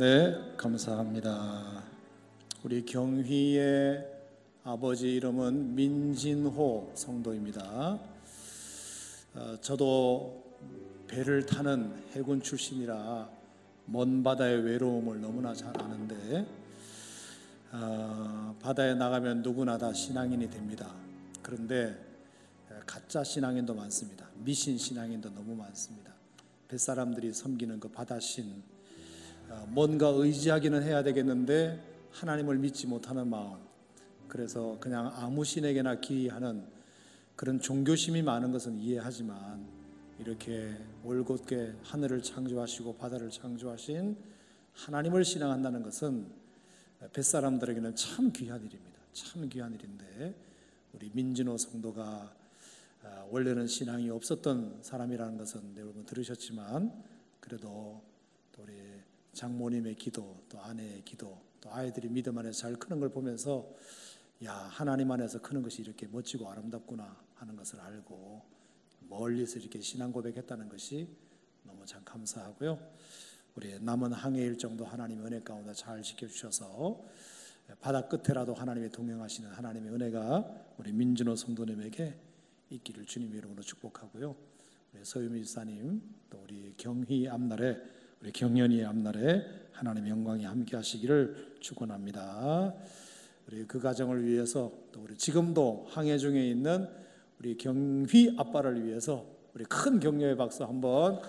네, 감사합니다. 우리 경휘의 아버지 이름은 민진호 성도입니다. 저도 배를 타는 해군 출신이라 먼 바다의 외로움을 너무나 잘 아는데, 바다에 나가면 누구나 다 신앙인이 됩니다. 그런데 가짜 신앙인도 많습니다. 미신 신앙인도 너무 많습니다. 뱃사람들이 섬기는 그 바다신, 뭔가 의지하기는 해야 되겠는데 하나님을 믿지 못하는 마음, 그래서 그냥 아무 신에게나 기하는 그런 종교심이 많은 것은 이해하지만, 이렇게 올곧게 하늘을 창조하시고 바다를 창조하신 하나님을 신앙한다는 것은 뱃사람들에게는 참 귀한 일입니다. 참 귀한 일인데, 우리 민진호 성도가 원래는 신앙이 없었던 사람이라는 것은 여러분 들으셨지만, 그래도 또 우리 장모님의 기도, 또 아내의 기도, 또 아이들이 믿음 안에서 잘 크는 걸 보면서, 야, 하나님 안에서 크는 것이 이렇게 멋지고 아름답구나 하는 것을 알고 멀리서 이렇게 신앙 고백했다는 것이 너무 참 감사하고요. 우리 남은 항해 일정도 하나님의 은혜 가운데 잘 지켜주셔서 바다 끝에라도 하나님의 동행하시는 하나님의 은혜가 우리 민진호 성도님에게 있기를 주님의 이름으로 축복하고요. 우리 서유미 집사님, 또 우리 경희 앞날에, 우리 경연이 앞날에 하나님의 영광이 함께 하시기를 축원합니다. 우리 그 가정을 위해서, 또 우리 지금도 항해 중에 있는 우리 경휘 아빠를 위해서 우리 큰 격려의 박수 한번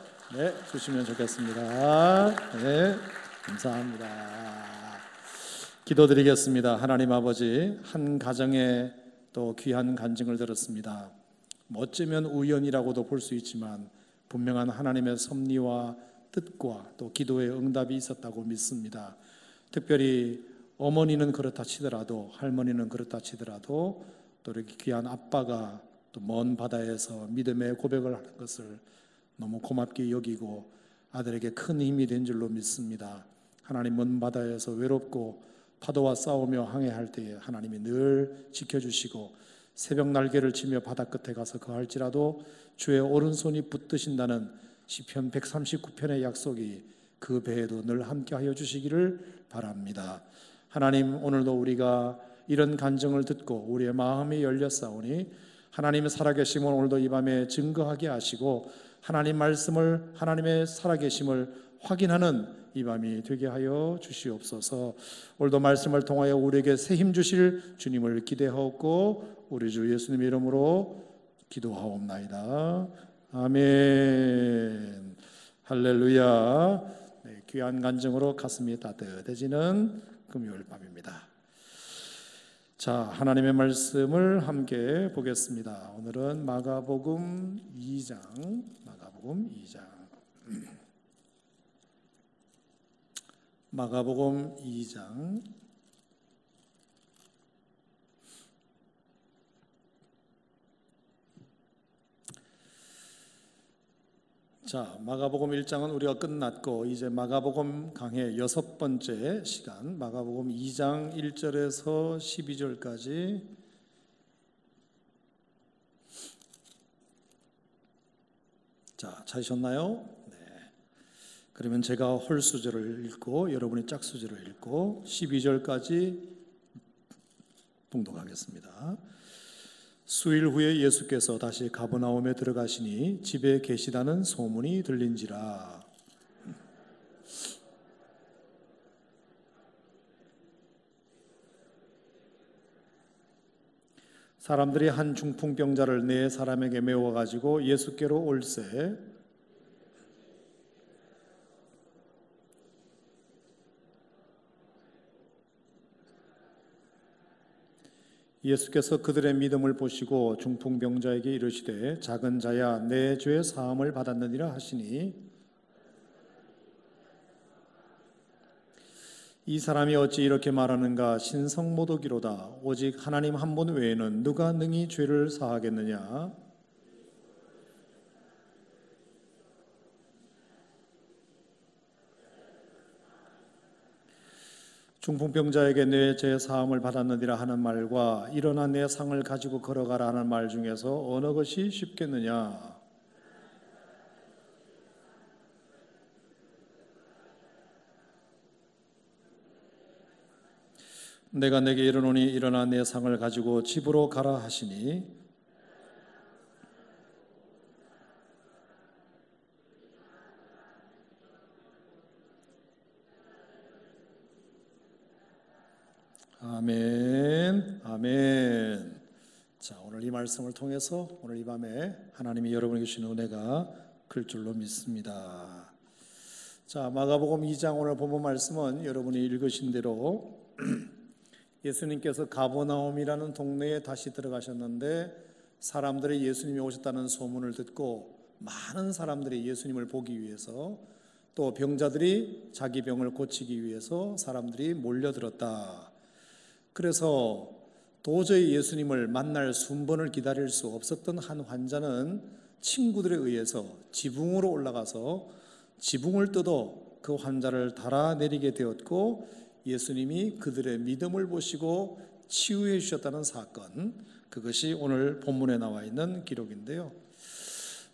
주시면 좋겠습니다. 네, 감사합니다. 기도드리겠습니다. 하나님 아버지, 한 가정에 또 귀한 간증을 들었습니다. 어쩌면 우연이라고도 볼 수 있지만 분명한 하나님의 섭리와 뜻과 또 기도의 응답이 있었다고 믿습니다. 특별히 어머니는 그렇다 치더라도, 할머니는 그렇다 치더라도, 또 이렇게 귀한 아빠가 또 먼 바다에서 믿음의 고백을 하는 것을 너무 고맙게 여기고 아들에게 큰 힘이 된 줄로 믿습니다. 하나님, 먼 바다에서 외롭고 파도와 싸우며 항해할 때에 하나님이 늘 지켜주시고, 새벽 날개를 치며 바다 끝에 가서 거할지라도 주의 오른손이 붙드신다는 시편 139편의 약속이 그 배에도 늘 함께하여 주시기를 바랍니다. 하나님, 오늘도 우리가 이런 간증을 듣고 우리의 마음이 열렸사오니 하나님의 살아계심을 오늘도 이 밤에 증거하게 하시고, 하나님 말씀을, 하나님의 살아계심을 확인하는 이 밤이 되게 하여 주시옵소서. 오늘도 말씀을 통하여 우리에게 새 힘 주실 주님을 기대하옵고 우리 주 예수님의 이름으로 기도하옵나이다. 아멘. 할렐루야. 네, 귀한 간증으로 가슴이 따뜻해지는 금요일 밤입니다. 자, 하나님의 말씀을 함께 보겠습니다. 오늘은 마가복음 2장, 마가복음 2장. 자, 마가복음 1장은 우리가 끝났고, 이제 마가복음 강해 6번째 시간, 마가복음 2장 1절에서 12절까지 자, 찾으셨나요? 네. 그러면 제가 홀수절을 읽고 여러분이 짝수절을 읽고 12절까지 봉독하겠습니다. 수일 후에 예수께서 다시 가버나움에 들어가시니 집에 계시다는 소문이 들린지라. 사람들이 한 중풍병자를 네 사람에게 메워 가지고 예수께로 올세, 예수께서 그들의 믿음을 보시고 중풍병자에게 이르시되 작은 자야, 내 죄 사함을 받았느니라 하시니, 이 사람이 어찌 이렇게 말하는가? 신성모독이로다. 오직 하나님 한 분 외에는 누가 능히 죄를 사하겠느냐? 중풍병자에게 내 죄 사함을 받았느니라 하는 말과 일어나 내 상을 가지고 걸어가라 하는 말 중에서 어느 것이 쉽겠느냐? 내가 내게 이르노니 일어나 내 상을 가지고 집으로 가라 하시니 아멘, 아멘. 자, 오늘 이 말씀을 통해서 오늘 이 밤에 하나님이 여러분에게 주신 은혜가 클 줄로 믿습니다. 자, 마가복음 2장 오늘 본문 말씀은 여러분이 읽으신 대로 예수님께서 가버나움이라는 동네에 다시 들어가셨는데 사람들이 예수님이 오셨다는 소문을 듣고 많은 사람들이 예수님을 보기 위해서 또 병자들이 자기 병을 고치기 위해서 사람들이 몰려들었다. 그래서 도저히 예수님을 만날 순번을 기다릴 수 없었던 한 환자는 친구들에 의해서 지붕으로 올라가서 지붕을 뜯어 그 환자를 달아내리게 되었고 예수님이 그들의 믿음을 보시고 치유해 주셨다는 사건, 그것이 오늘 본문에 나와 있는 기록인데요.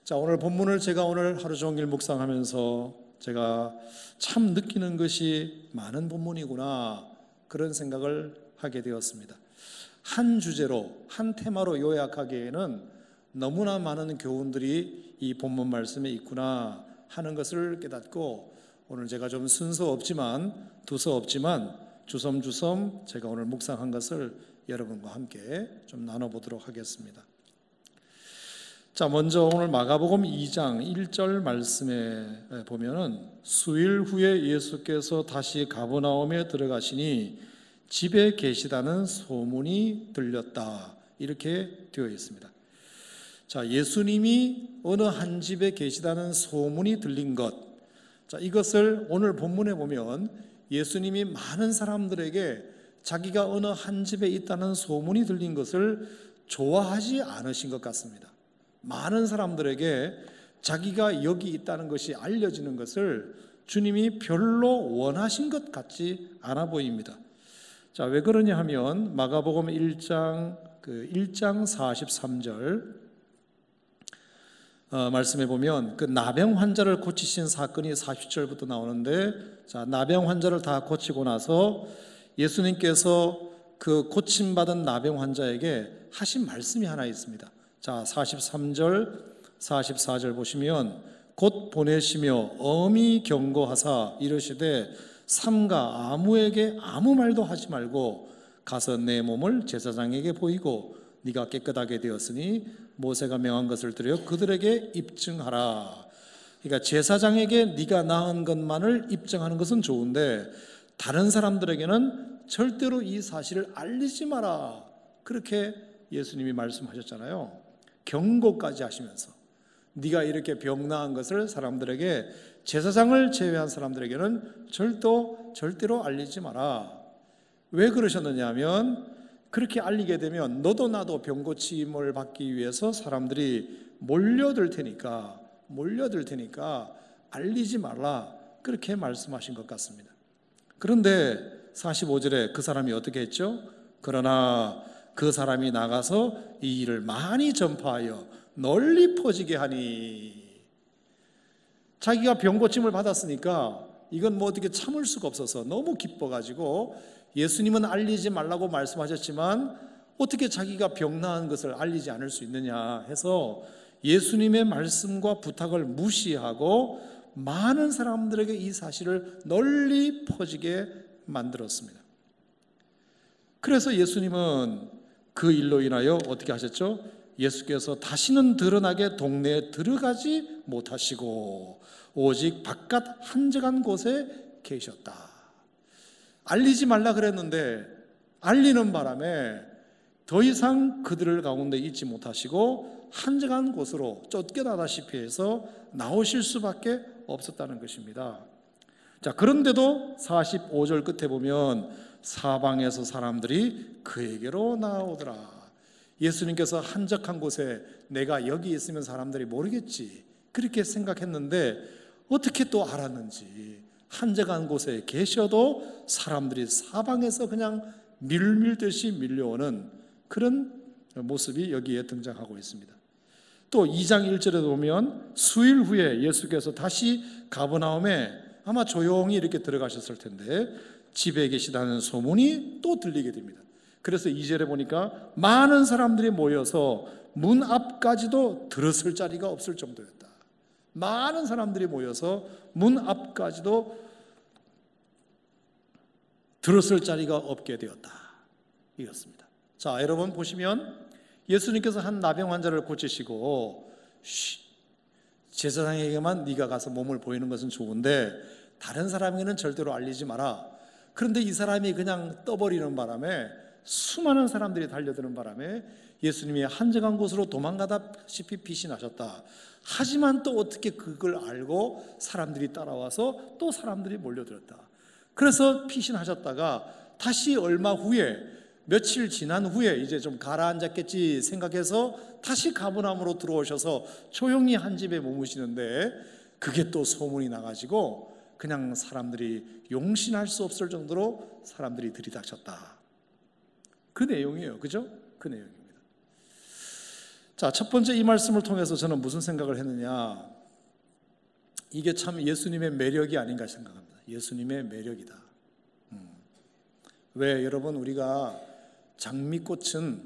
자, 오늘 본문을 제가 오늘 하루 종일 묵상하면서 제가 참 느끼는 것이 많은 본문이구나 그런 생각을 하게 되었습니다. 한 주제로, 한 테마로 요약하기에는 너무나 많은 교훈들이 이 본문 말씀에 있구나 하는 것을 깨닫고 오늘 제가 좀 순서 없지만 두서 없지만 주섬주섬 제가 오늘 묵상한 것을 여러분과 함께 좀 나눠보도록 하겠습니다. 자, 먼저 오늘 마가복음 2장 1절 말씀에 보면은 수일 후에 예수께서 다시 가버나움에 들어가시니 집에 계시다는 소문이 들렸다, 이렇게 되어 있습니다. 자, 예수님이 어느 한 집에 계시다는 소문이 들린 것, 자, 이것을 오늘 본문에 보면 예수님이 많은 사람들에게 자기가 어느 한 집에 있다는 소문이 들린 것을 좋아하지 않으신 것 같습니다. 많은 사람들에게 자기가 여기 있다는 것이 알려지는 것을 주님이 별로 원하신 것 같지 않아 보입니다. 자, 왜 그러냐 하면 마가복음 1장 43절 말씀해 보면 그 나병 환자를 고치신 사건이 40절부터 나오는데, 자, 나병 환자를 다 고치고 나서 예수님께서 그 고침받은 나병 환자에게 하신 말씀이 하나 있습니다. 자, 43절 44절 보시면 곧 보내시며 엄히 경고하사 이르시되 삼가 아무에게 아무 말도 하지 말고 가서 내 몸을 제사장에게 보이고 네가 깨끗하게 되었으니 모세가 명한 것을 들여 그들에게 입증하라. 그러니까 제사장에게 네가 나은 것만을 입증하는 것은 좋은데 다른 사람들에게는 절대로 이 사실을 알리지 마라, 그렇게 예수님이 말씀하셨잖아요. 경고까지 하시면서 네가 이렇게 병 나은 것을 사람들에게, 제사장을 제외한 사람들에게는 절대로 알리지 마라. 왜 그러셨느냐 하면 그렇게 알리게 되면 너도 나도 병 고침을 받기 위해서 사람들이 몰려들 테니까 알리지 말라, 그렇게 말씀하신 것 같습니다. 그런데 45절에 그 사람이 어떻게 했죠? 그러나 그 사람이 나가서 이 일을 많이 전파하여 널리 퍼지게 하니, 자기가 병 고침을 받았으니까 이건 뭐 어떻게 참을 수가 없어서 너무 기뻐가지고, 예수님은 알리지 말라고 말씀하셨지만 어떻게 자기가 병 나은 것을 알리지 않을 수 있느냐 해서 예수님의 말씀과 부탁을 무시하고 많은 사람들에게 이 사실을 널리 퍼지게 만들었습니다. 그래서 예수님은 그 일로 인하여 어떻게 하셨죠? 예수께서 다시는 드러나게 동네에 들어가지 못하시고 오직 바깥 한적한 곳에 계셨다. 알리지 말라 그랬는데 알리는 바람에 더 이상 그들 가운데 있지 못하시고 한적한 곳으로 쫓겨나다시피 해서 나오실 수밖에 없었다는 것입니다. 자, 그런데도 45절 끝에 보면 사방에서 사람들이 그에게로 나오더라. 예수님께서 한적한 곳에 내가 여기 있으면 사람들이 모르겠지, 그렇게 생각했는데 어떻게 또 알았는지, 한적한 곳에 계셔도 사람들이 사방에서 그냥 밀밀듯이 밀려오는 그런 모습이 여기에 등장하고 있습니다. 또 2장 1절에 보면 수일 후에 예수께서 다시 가버나움에 아마 조용히 이렇게 들어가셨을 텐데 집에 계시다는 소문이 또 들리게 됩니다. 그래서 2절에 보니까 많은 사람들이 모여서 문 앞까지도 들어설 자리가 없을 정도였다. 많은 사람들이 모여서 문 앞까지도 들어설 자리가 없게 되었다. 이었습니다. 자, 여러분 보시면 예수님께서 한 나병 환자를 고치시고 제사장에게만 네가 가서 몸을 보이는 것은 좋은데 다른 사람에게는 절대로 알리지 마라. 그런데 이 사람이 그냥 떠버리는 바람에 수많은 사람들이 달려드는 바람에 예수님이 한적한 곳으로 도망가다시피 빛이 나셨다. 하지만 또 어떻게 그걸 알고 사람들이 따라와서 또 사람들이 몰려들었다. 그래서 피신하셨다가 다시 얼마 후에 며칠 지난 후에 이제 좀 가라앉았겠지 생각해서 다시 가버나움으로 들어오셔서 조용히 한 집에 머무시는데 그게 또 소문이 나가지고 그냥 사람들이 용신할 수 없을 정도로 사람들이 들이닥쳤다. 그 내용이에요. 그죠? 그 내용입니다. 자, 첫 번째 이 말씀을 통해서 저는 무슨 생각을 했느냐, 이게 참 예수님의 매력이 아닌가 생각합니다. 예수님의 매력이다. 왜 여러분, 우리가 장미꽃은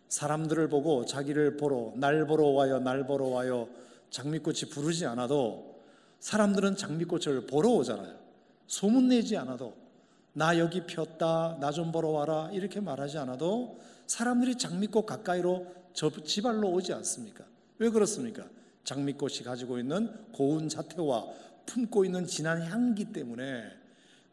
사람들을 보고 자기를 보러 날 보러 와요, 날 보러 와요 장미꽃이 부르지 않아도 사람들은 장미꽃을 보러 오잖아요. 소문내지 않아도 나 여기 폈다, 나 좀 보러 와라 이렇게 말하지 않아도 사람들이 장미꽃 가까이로 지발로 오지 않습니까? 왜 그렇습니까? 장미꽃이 가지고 있는 고운 자태와 품고 있는 진한 향기 때문에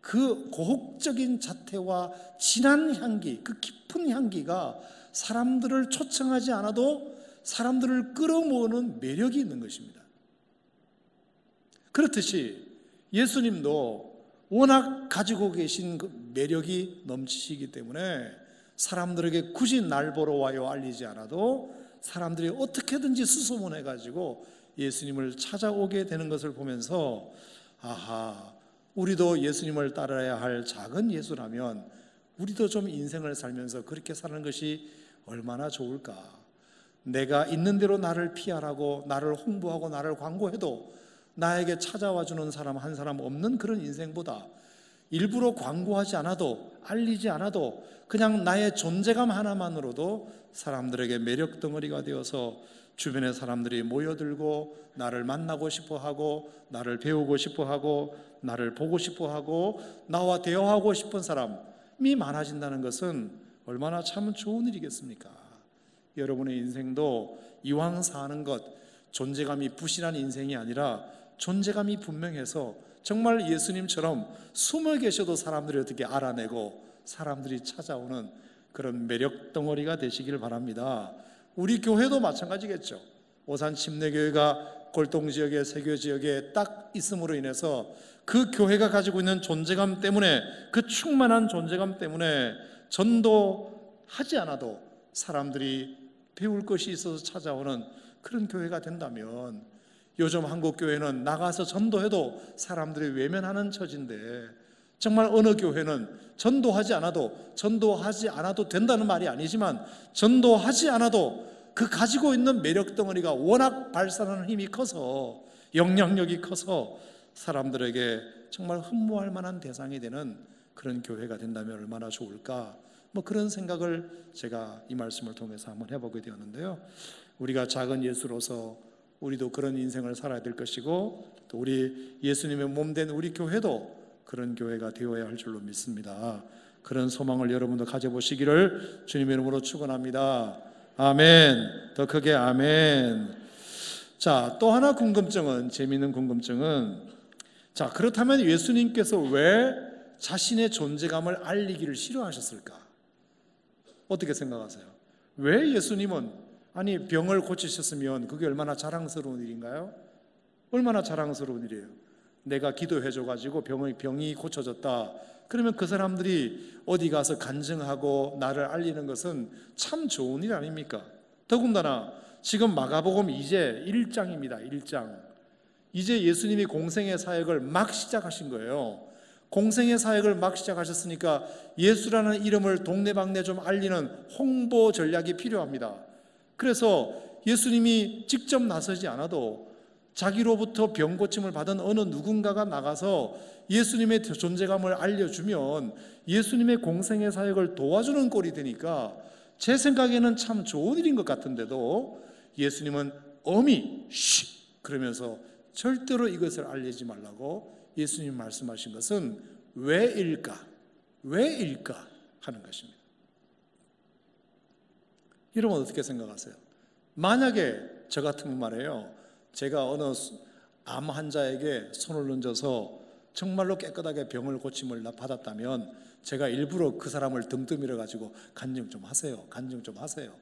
그 고혹적인 자태와 진한 향기, 그 깊은 향기가 사람들을 초청하지 않아도 사람들을 끌어모으는 매력이 있는 것입니다. 그렇듯이 예수님도 워낙 가지고 계신 그 매력이 넘치시기 때문에 사람들에게 굳이 날 보러 와요 알리지 않아도 사람들이 어떻게든지 수소문해가지고 예수님을 찾아오게 되는 것을 보면서 아하, 우리도 예수님을 따라야 할 작은 예수라면 우리도 좀 인생을 살면서 그렇게 사는 것이 얼마나 좋을까. 내가 있는 대로 나를 피하라고 나를 홍보하고 나를 광고해도 나에게 찾아와 주는 사람 한 사람 없는 그런 인생보다 일부러 광고하지 않아도 알리지 않아도 그냥 나의 존재감 하나만으로도 사람들에게 매력 덩어리가 되어서 주변의 사람들이 모여들고 나를 만나고 싶어하고 나를 배우고 싶어하고 나를 보고 싶어하고 나와 대화하고 싶은 사람이 많아진다는 것은 얼마나 참 좋은 일이겠습니까? 여러분의 인생도 이왕 사는 것, 존재감이 부실한 인생이 아니라 존재감이 분명해서 정말 예수님처럼 숨어 계셔도 사람들이 어떻게 알아내고 사람들이 찾아오는 그런 매력 덩어리가 되시길 바랍니다. 우리 교회도 마찬가지겠죠. 오산 침례교회가 골동지역에 세교지역에 딱 있음으로 인해서 그 교회가 가지고 있는 존재감 때문에, 그 충만한 존재감 때문에 전도하지 않아도 사람들이 배울 것이 있어서 찾아오는 그런 교회가 된다면, 요즘 한국 교회는 나가서 전도해도 사람들이 외면하는 처지인데 정말 어느 교회는 전도하지 않아도 된다는 말이 아니지만 전도하지 않아도 그 가지고 있는 매력 덩어리가 워낙 발산하는 힘이 커서, 영향력이 커서 사람들에게 정말 흠모할 만한 대상이 되는 그런 교회가 된다면 얼마나 좋을까, 그런 생각을 제가 이 말씀을 통해서 한번 해보게 되었는데요. 우리가 작은 예수로서 우리도 그런 인생을 살아야 될 것이고, 또 우리 예수님의 몸된 우리 교회도 그런 교회가 되어야 할 줄로 믿습니다. 그런 소망을 여러분도 가져보시기를 주님의 이름으로 축원합니다. 아멘. 더 크게 아멘. 자, 또 하나 궁금증은, 재미있는 궁금증은, 자, 그렇다면 예수님께서 왜 자신의 존재감을 알리기를 싫어하셨을까? 어떻게 생각하세요? 왜 예수님은, 아니 병을 고치셨으면 그게 얼마나 자랑스러운 일인가요? 얼마나 자랑스러운 일이에요. 내가 기도해줘가지고 병이 고쳐졌다. 그러면 그 사람들이 어디 가서 간증하고 나를 알리는 것은 참 좋은 일 아닙니까? 더군다나 지금 마가복음 이제 1장입니다. 1장. 이제 예수님이 공생의 사역을 막 시작하신 거예요. 공생의 사역을 막 시작하셨으니까 예수라는 이름을 동네방네 좀 알리는 홍보 전략이 필요합니다. 그래서 예수님이 직접 나서지 않아도 자기로부터 병 고침을 받은 어느 누군가가 나가서 예수님의 존재감을 알려주면 예수님의 공생의 사역을 도와주는 꼴이 되니까 제 생각에는 참 좋은 일인 것 같은데도 예수님은 엄히 그러면서 절대로 이것을 알리지 말라고 예수님 말씀하신 것은 왜일까 하는 것입니다. 여러분 어떻게 생각하세요? 만약에 저 같으면 말이에요, 제가 어느 암 환자에게 손을 얹어서 정말로 깨끗하게 병을 고침을 받았다면 제가 일부러 그 사람을 등등 밀어가지고 간증 좀 하세요,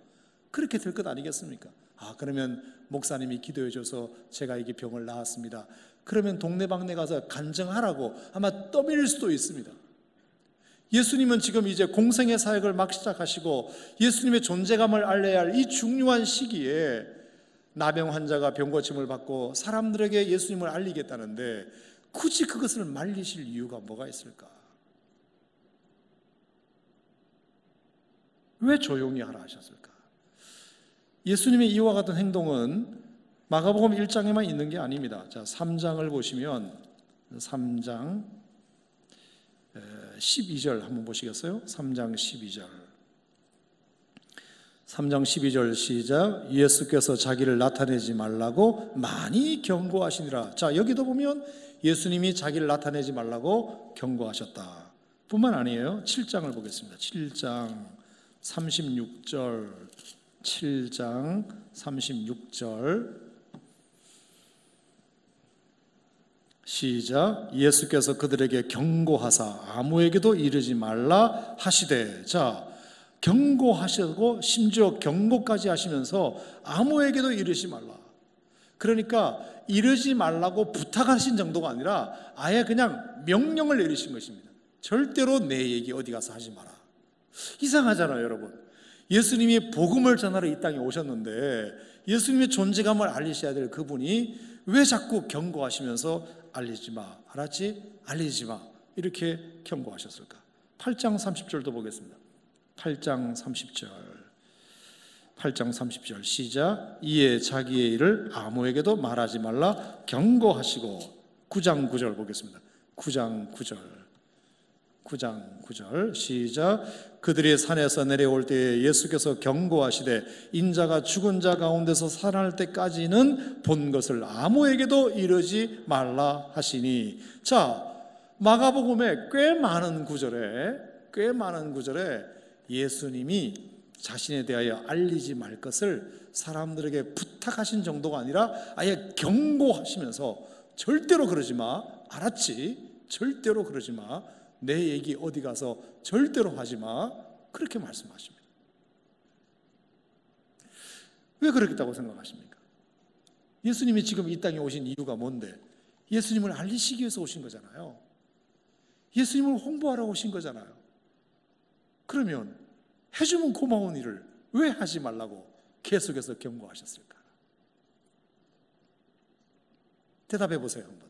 그렇게 될 것 아니겠습니까? 그러면 목사님이 기도해 줘서 제가 이게 병을 나았습니다. 그러면 동네방네 가서 간증하라고 아마 떠밀릴 수도 있습니다. 예수님은 지금 이제 공생의 사역을 막 시작하시고 예수님의 존재감을 알려야 할 이 중요한 시기에 나병 환자가 병 고침을 받고 사람들에게 예수님을 알리겠다는데 굳이 그것을 말리실 이유가 뭐가 있을까? 왜 조용히 하라 하셨을까? 예수님의 이와 같은 행동은 마가복음 1장에만 있는 게 아닙니다. 자, 3장을 보시면 3장 12절 한번 보시겠어요? 3장 12절. 3장 12절 시작. 예수께서 자기를 나타내지 말라고 많이 경고하시니라. 자, 여기도 보면 예수님이 자기를 나타내지 말라고 경고하셨다. 뿐만 아니에요. 7장을 보겠습니다. 7장 36절. 7장 36절 시작. 예수께서 그들에게 경고하사 아무에게도 이르지 말라 하시되. 자, 경고하시고 심지어 경고까지 하시면서 아무에게도 이르지 말라. 그러니까 이르지 말라고 부탁하신 정도가 아니라 아예 그냥 명령을 내리신 것입니다. 절대로 내 얘기 어디 가서 하지 마라. 이상하잖아요, 여러분. 예수님이 복음을 전하러 이 땅에 오셨는데 예수님의 존재감을 알리셔야 될 그분이 왜 자꾸 경고하시면서 알리지 마, 알았지? 알리지 마, 이렇게 경고하셨을까? 8장 30절도 보겠습니다. 8장 30절 시작. 이에 자기의 일을 아무에게도 말하지 말라 경고하시고. 9장 9절 보겠습니다. 9장 9절 시작. 그들이 산에서 내려올 때에 예수께서 경고하시되 인자가 죽은 자 가운데서 살아날 때까지는 본 것을 아무에게도 이르지 말라 하시니. 자, 마가복음에 꽤 많은 구절에 예수님이 자신에 대하여 알리지 말 것을 사람들에게 부탁하신 정도가 아니라 아예 경고하시면서 절대로 그러지 마, 알았지? 절대로 그러지 마, 내 얘기 어디 가서 절대로 하지 마, 그렇게 말씀하십니다. 왜 그렇겠다고 생각하십니까? 예수님이 지금 이 땅에 오신 이유가 뭔데? 예수님을 알리시기 위해서 오신 거잖아요. 예수님을 홍보하러 오신 거잖아요. 그러면 해주면 고마운 일을 왜 하지 말라고 계속해서 경고하셨을까? 대답해 보세요, 한번.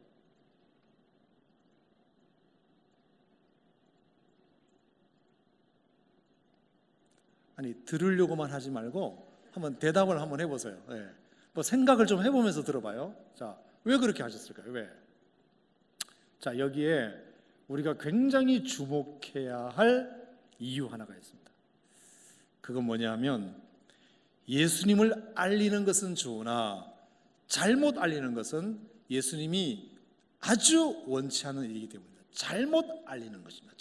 아니, 들으려고만 하지 말고 한번 대답을 한번 해보세요. 네. 뭐 생각을 좀 해보면서 들어봐요. 자, 왜 그렇게 하셨을까요? 왜? 자, 여기에 우리가 굉장히 주목해야 할 이유 하나가 있습니다. 그건 뭐냐면 예수님을 알리는 것은 좋으나 잘못 알리는 것은 예수님이 아주 원치 않는 일이기 때문입니다. 잘못 알리는 것입니다.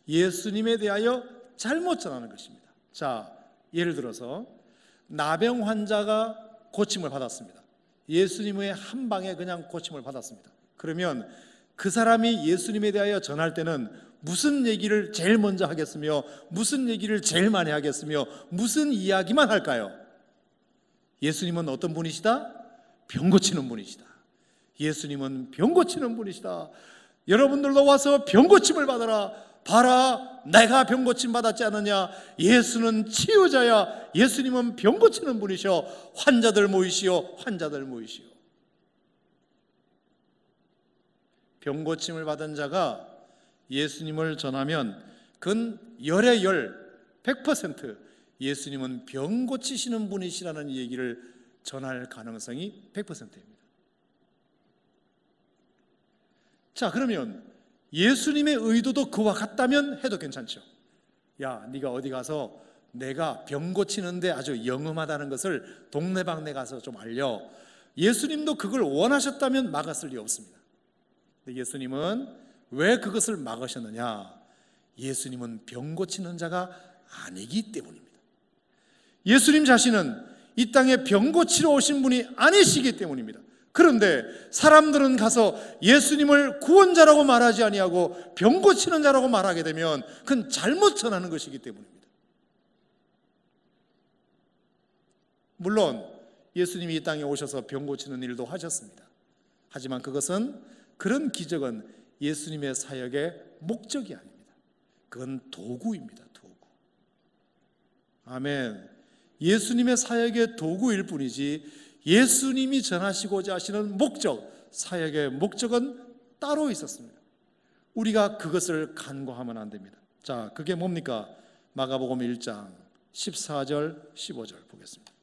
예수님에 대하여 잘못 전하는 것입니다. 자, 예를 들어서 나병 환자가 고침을 받았습니다. 예수님의 한 방에 그냥 고침을 받았습니다. 그러면 그 사람이 예수님에 대하여 전할 때는 무슨 얘기를 제일 먼저 하겠으며 무슨 얘기를 제일 많이 하겠으며 무슨 이야기만 할까요? 예수님은 어떤 분이시다? 병 고치는 분이시다. 예수님은 병 고치는 분이시다. 여러분들도 와서 병 고침을 받아라. 봐라, 내가 병 고침 받았지 않느냐. 예수는 치유자야. 예수님은 병 고치는 분이셔. 환자들 모이시오. 병 고침을 받은 자가 예수님을 전하면 그건 열의 열, 100% 예수님은 병 고치시는 분이시라는 얘기를 전할 가능성이 100%입니다. 자, 그러면 예수님의 의도도 그와 같다면 해도 괜찮죠. 야, 네가 어디 가서 내가 병 고치는데 아주 영험하다는 것을 동네방네 가서 좀 알려. 예수님도 그걸 원하셨다면 막았을 리 없습니다. 근데 예수님은 왜 그것을 막으셨느냐? 예수님은 병 고치는 자가 아니기 때문입니다. 예수님 자신은 이 땅에 병 고치러 오신 분이 아니시기 때문입니다. 그런데 사람들은 가서 예수님을 구원자라고 말하지 아니하고 병 고치는 자라고 말하게 되면 그건 잘못 전하는 것이기 때문입니다. 물론 예수님이 이 땅에 오셔서 병 고치는 일도 하셨습니다. 하지만 그런 기적은 예수님의 사역의 목적이 아닙니다. 그건 도구입니다. 도구. 아멘. 예수님의 사역의 도구일 뿐이지 예수님이 전하시고자 하시는 목적, 사역의 목적은 따로 있었습니다. 우리가 그것을 간과하면 안 됩니다. 자, 그게 뭡니까? 마가복음 1장 14절 15절 보겠습니다.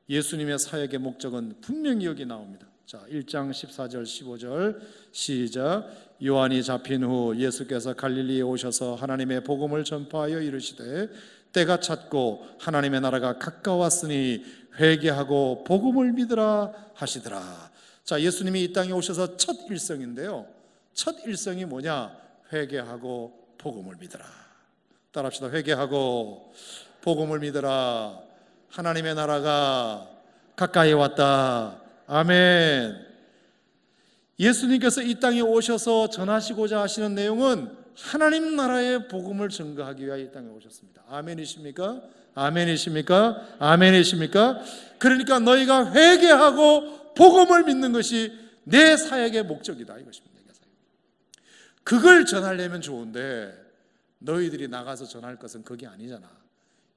예수님의 사역의 목적은 분명히 여기 나옵니다. 자, 1장 14절 15절 시작. 요한이 잡힌 후 예수께서 갈릴리에 오셔서 하나님의 복음을 전파하여 이르시되 때가 찼고 하나님의 나라가 가까웠으니 회개하고 복음을 믿으라 하시더라. 자, 예수님이 이 땅에 오셔서 첫 일성인데요, 첫 일성이 뭐냐? 회개하고 복음을 믿으라. 따라합시다. 회개하고 복음을 믿으라. 하나님의 나라가 가까이 왔다. 아멘. 예수님께서 이 땅에 오셔서 전하시고자 하시는 내용은 하나님 나라의 복음을 증거하기 위하여 이 땅에 오셨습니다. 아멘이십니까? 아멘이십니까? 아멘이십니까? 그러니까 너희가 회개하고 복음을 믿는 것이 내 사역의 목적이다, 이것입니다. 그걸 전하려면 좋은데 너희들이 나가서 전할 것은 그게 아니잖아.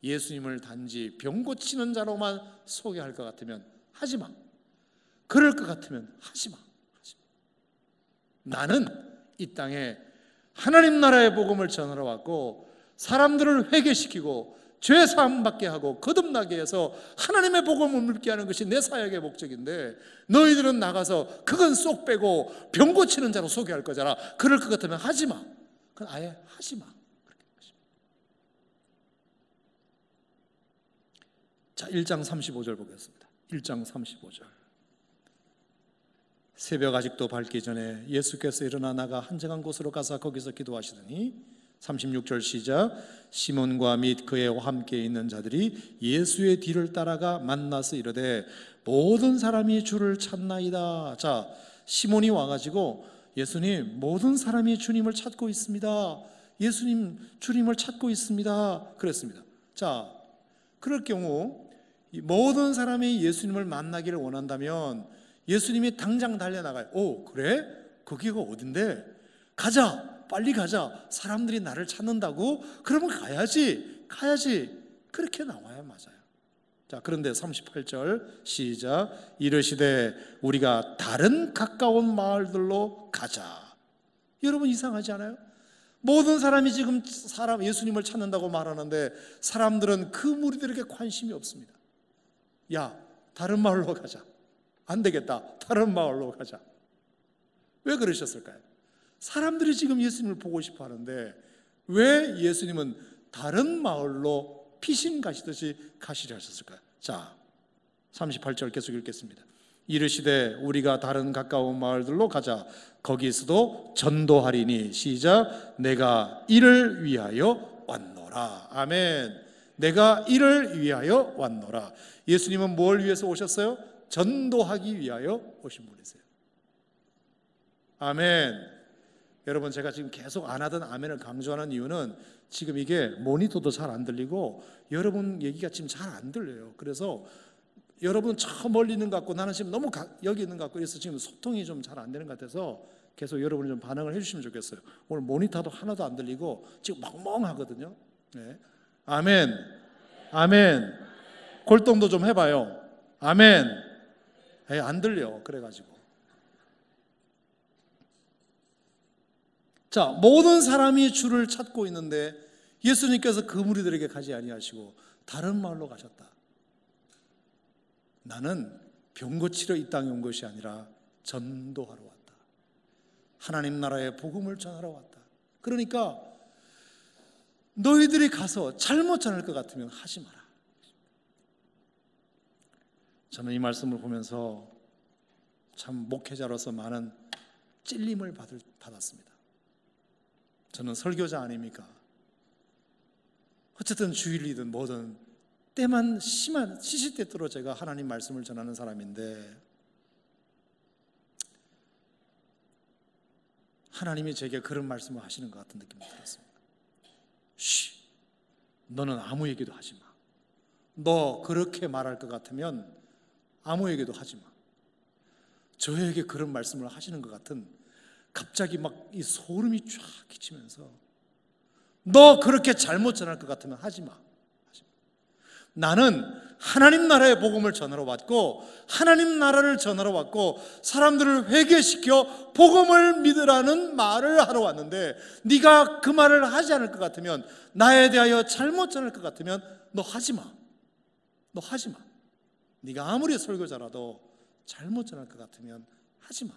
예수님을 단지 병 고치는 자로만 소개할 것 같으면 하지 마. 그럴 것 같으면 하지 마. 나는 이 땅에 하나님 나라의 복음을 전하러 왔고 사람들을 회개시키고 죄 사함 받게 하고 거듭나게 해서 하나님의 복음을 믿게 하는 것이 내 사역의 목적인데 너희들은 나가서 그건 쏙 빼고 병 고치는 자로 소개할 거잖아. 그럴 것 같으면 하지 마. 그건 아예 하지 마. 자, 1장 35절 보겠습니다. 1장 35절. 새벽 아직도 밝기 전에 예수께서 일어나 나가 한적한 곳으로 가서 거기서 기도하시더니 36절 시작. 시몬과 및 그와 함께 있는 자들이 예수의 뒤를 따라가 만나서 이르되 모든 사람이 주를 찾나이다. 자, 시몬이 와가지고 예수님, 모든 사람이 주님을 찾고 있습니다. 예수님, 주님을 찾고 있습니다. 그랬습니다. 자, 그럴 경우 모든 사람이 예수님을 만나기를 원한다면 예수님이 당장 달려나가요. 오, 그래? 거기가 어딘데? 가자, 빨리 가자. 사람들이 나를 찾는다고? 그러면 가야지. 그렇게 나와야 맞아요. 자, 그런데 38절 시작. 이르시되 우리가 다른 가까운 마을들로 가자. 여러분 이상하지 않아요? 모든 사람이 지금 예수님을 찾는다고 말하는데 사람들은 그 무리들에게 관심이 없습니다. 야, 다른 마을로 가자. 안 되겠다. 다른 마을로 가자. 왜 그러셨을까요? 사람들이 지금 예수님을 보고 싶어 하는데 왜 예수님은 다른 마을로 피신 가시듯이 가시려 하셨을까요? 자, 38절 계속 읽겠습니다. 이르시되 우리가 다른 가까운 마을들로 가자. 거기서도 전도하리니 시작. 내가 이를 위하여 왔노라. 아멘. 내가 이를 위하여 왔노라. 예수님은 뭘 위해서 오셨어요? 전도하기 위하여 오신 분이세요. 아멘. 여러분, 제가 지금 계속 안 하던 아멘을 강조하는 이유는 지금 이게 모니터도 잘 안 들리고 여러분 얘기가 지금 잘 안 들려요. 그래서 여러분 저 멀리 있는 것 같고 나는 지금 너무 여기 있는 것 같고 그래서 지금 소통이 좀 잘 안 되는 것 같아서 계속 여러분이 좀 반응을 해주시면 좋겠어요. 오늘 모니터도 하나도 안 들리고 지금 멍멍하거든요. 네. 아멘. 아멘. 골동도 좀 해봐요. 아멘. 안 들려. 그래가지고. 자, 모든 사람이 주를 찾고 있는데 예수님께서 그 무리들에게 가지 아니하시고 다른 마을로 가셨다. 나는 병 고치러 이 땅에 온 것이 아니라 전도하러 왔다. 하나님 나라의 복음을 전하러 왔다. 그러니까 너희들이 가서 잘못 전할 것 같으면 하지 마라. 저는 이 말씀을 보면서 참 목회자로서 많은 찔림을 받았습니다. 저는 설교자 아닙니까? 어쨌든 주일이든 뭐든 때만 시시때때로 제가 하나님 말씀을 전하는 사람인데, 하나님이 제게 그런 말씀을 하시는 것 같은 느낌이 들었습니다. 너는 아무 얘기도 하지 마. 너 그렇게 말할 것 같으면 아무 얘기도 하지 마. 저에게 그런 말씀을 하시는 것 같은, 갑자기 막 이 소름이 쫙 끼치면서, 너 그렇게 잘못 전할 것 같으면 하지 마. 나는 하나님 나라의 복음을 전하러 왔고, 하나님 나라를 전하러 왔고, 사람들을 회개시켜 복음을 믿으라는 말을 하러 왔는데, 네가 그 말을 하지 않을 것 같으면, 나에 대하여 잘못 전할 것 같으면 너 하지 마. 너 하지 마. 네가 아무리 설교자라도 잘못 전할 것 같으면 하지 마.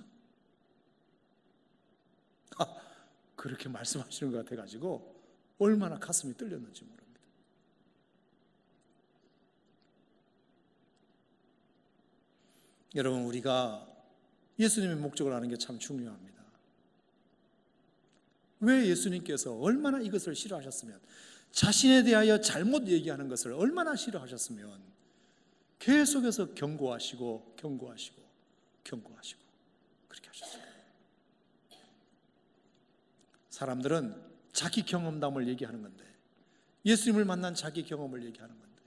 그렇게 말씀하시는 것 같아가지고 얼마나 가슴이 떨렸는지 모릅니다. 여러분, 우리가 예수님의 목적을 아는 게 참 중요합니다. 왜 예수님께서 얼마나 이것을 싫어하셨으면, 자신에 대하여 잘못 얘기하는 것을 얼마나 싫어하셨으면 계속해서 경고하시고 그렇게 하셨어요. 사람들은 자기 경험담을 얘기하는 건데, 예수님을 만난 자기 경험을 얘기하는 건데,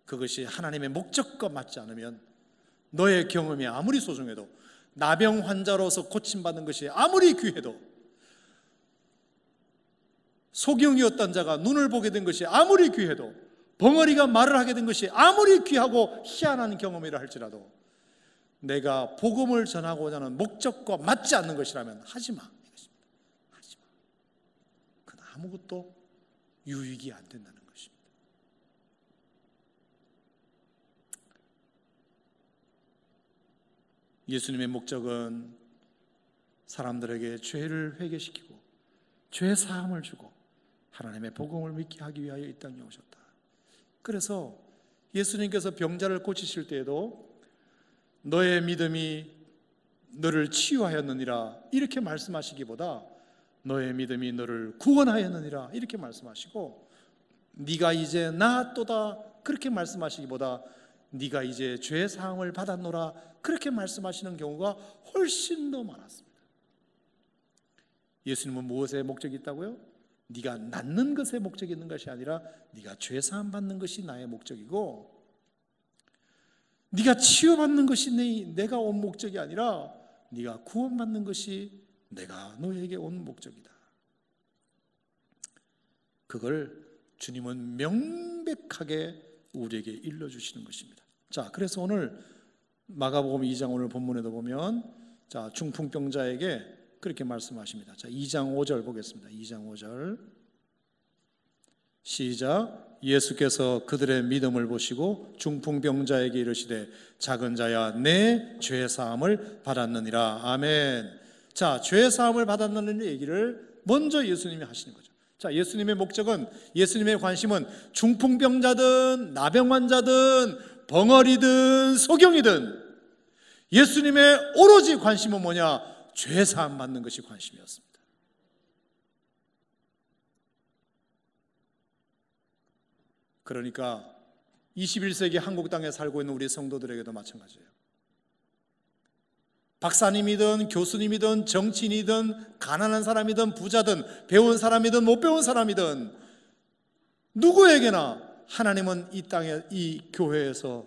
그것이 하나님의 목적과 맞지 않으면 너의 경험이 아무리 소중해도, 나병 환자로서 고침받는 것이 아무리 귀해도, 소경이었던 자가 눈을 보게 된 것이 아무리 귀해도, 벙어리가 말을 하게 된 것이 아무리 귀하고 희한한 경험이라 할지라도, 내가 복음을 전하고자 하는 목적과 맞지 않는 것이라면 하지 마. 하지 마. 그건 아무것도 유익이 안 된다는 것입니다. 예수님의 목적은 사람들에게 죄를 회개시키고 죄 사함을 주고 하나님의 복음을 믿게 하기 위하여 이 땅에 오셨다. 그래서 예수님께서 병자를 고치실 때에도 너의 믿음이 너를 치유하였느니라 이렇게 말씀하시기보다, 너의 믿음이 너를 구원하였느니라 이렇게 말씀하시고, 네가 이제 나았도다 그렇게 말씀하시기보다, 네가 이제 죄 사함을 받았노라 그렇게 말씀하시는 경우가 훨씬 더 많았습니다. 예수님은 무엇에 목적이 있다고요? 네가 낫는 것에 목적이 있는 것이 아니라 네가 죄 사함 받는 것이 나의 목적이고, 네가 치유받는 것이 내가 온 목적이 아니라 네가 구원받는 것이 내가 너에게 온 목적이다. 그걸 주님은 명백하게 우리에게 일러주시는 것입니다. 자, 그래서 오늘 마가복음 2장 오늘 본문에도 보면, 자, 중풍병자에게 그렇게 말씀하십니다. 자, 2장 5절 보겠습니다. 2장 5절 시작. 예수께서 그들의 믿음을 보시고 중풍병자에게 이르시되 작은 자야 내 죄 사함을 받았느니라. 아멘. 자, 죄 사함을 받았느냐는 얘기를 먼저 예수님이 하시는 거죠. 자, 예수님의 목적은, 예수님의 관심은 중풍병자든 나병 환자든 벙어리든 소경이든 예수님의 오로지 관심은 뭐냐? 죄 사함 받는 것이 관심이었습니다. 그러니까 21세기 한국 땅에 살고 있는 우리 성도들에게도 마찬가지예요. 박사님이든 교수님이든 정치인이든 가난한 사람이든 부자든 배운 사람이든 못 배운 사람이든 누구에게나 하나님은 이 땅에, 이 교회에서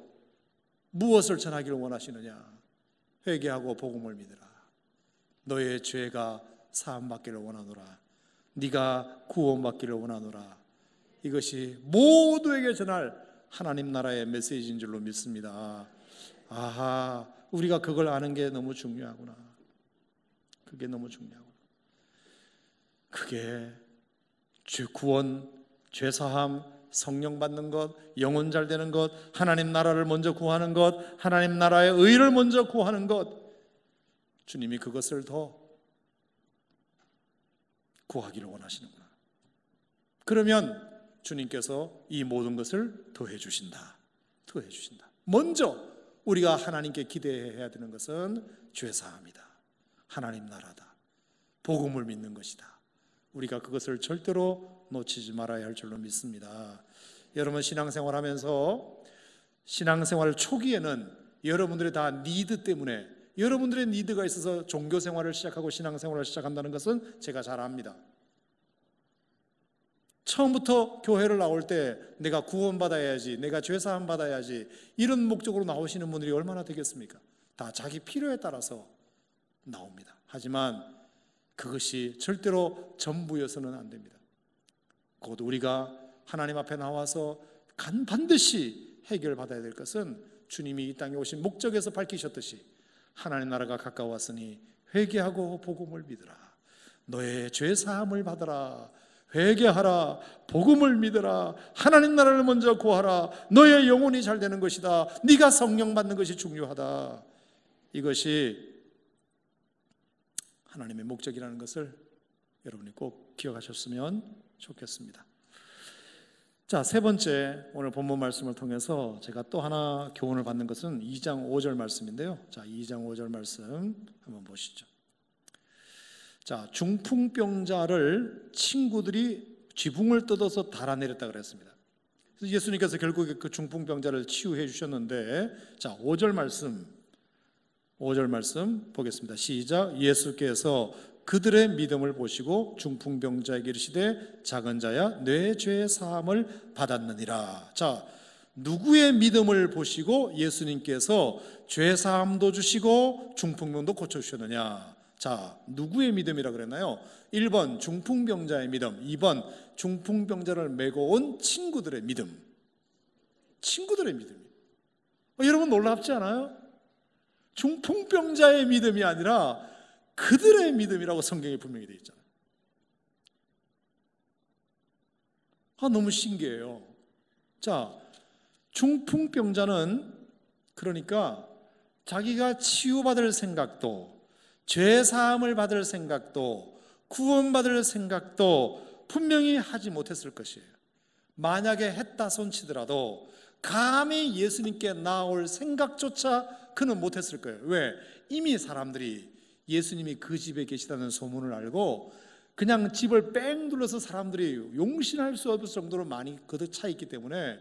무엇을 전하기를 원하시느냐? 회개하고 복음을 믿으라. 너의 죄가 사함받기를 원하노라. 네가 구원받기를 원하노라. 이것이 모두에게 전할 하나님 나라의 메시지인 줄로 믿습니다. 아하, 우리가 그걸 아는 게 너무 중요하구나. 그게 너무 중요하구나. 그게 구원, 죄사함, 성령 받는 것, 영혼 잘 되는 것, 하나님 나라를 먼저 구하는 것, 하나님 나라의 의를 먼저 구하는 것, 주님이 그것을 더 구하기를 원하시는구나. 그러면 주님께서 이 모든 것을 더해 주신다. 더해 주신다. 먼저 우리가 하나님께 기대해야 되는 것은 죄사함이다. 하나님 나라다. 복음을 믿는 것이다. 우리가 그것을 절대로 놓치지 말아야 할 줄로 믿습니다. 여러분 신앙생활하면서 신앙생활 초기에는 여러분들이 다 니드 때문에 여러분들의 니드가 있어서 종교생활을 시작하고 신앙생활을 시작한다는 것은 제가 잘 압니다. 처음부터 교회를 나올 때 내가 구원받아야지, 내가 죄사함 받아야지, 이런 목적으로 나오시는 분들이 얼마나 되겠습니까? 다 자기 필요에 따라서 나옵니다. 하지만 그것이 절대로 전부여서는 안 됩니다. 곧 우리가 하나님 앞에 나와서 반드시 해결받아야 될 것은 주님이 이 땅에 오신 목적에서 밝히셨듯이 하나님 나라가 가까웠으니 회개하고 복음을 믿으라. 너의 죄사함을 받으라. 회개하라. 복음을 믿으라. 하나님 나라를 먼저 구하라. 너의 영혼이 잘 되는 것이다. 네가 성령 받는 것이 중요하다. 이것이 하나님의 목적이라는 것을 여러분이 꼭 기억하셨으면 좋겠습니다. 자, 세 번째, 오늘 본문 말씀을 통해서 제가 또 하나 교훈을 받는 것은 2장 5절 말씀인데요. 자, 2장 5절 말씀 한번 보시죠. 자, 중풍병자를 친구들이 쥐붕을 뜯어서 달아내렸다 그랬습니다. 그래서 예수님께서 결국에 그 중풍병자를 치유해 주셨는데, 자, 5절 말씀 보겠습니다. 시작. 예수께서 그들의 믿음을 보시고 중풍병자에게 이르시되 작은 자야 내 죄 사함을 받았느니라. 자, 누구의 믿음을 보시고 예수님께서 죄 사함도 주시고 중풍병도 고쳐 주셨느냐? 자, 누구의 믿음이라 그랬나요? 1번 중풍병자의 믿음, 2번 중풍병자를 메고 온 친구들의 믿음. 친구들의 믿음. 여러분 놀랍지 않아요? 중풍병자의 믿음이 아니라 그들의 믿음이라고 성경에 분명히 되어 있잖아요. 너무 신기해요. 자, 중풍병자는 그러니까 자기가 치유받을 생각도, 죄사함을 받을 생각도, 구원받을 생각도 분명히 하지 못했을 것이에요. 만약에 했다 손치더라도 감히 예수님께 나올 생각조차 그는 못했을 거예요. 왜? 이미 사람들이 예수님이 그 집에 계시다는 소문을 알고 그냥 집을 뺑 둘러서 사람들이 용신할 수 없을 정도로 많이 거듭 차 있기 때문에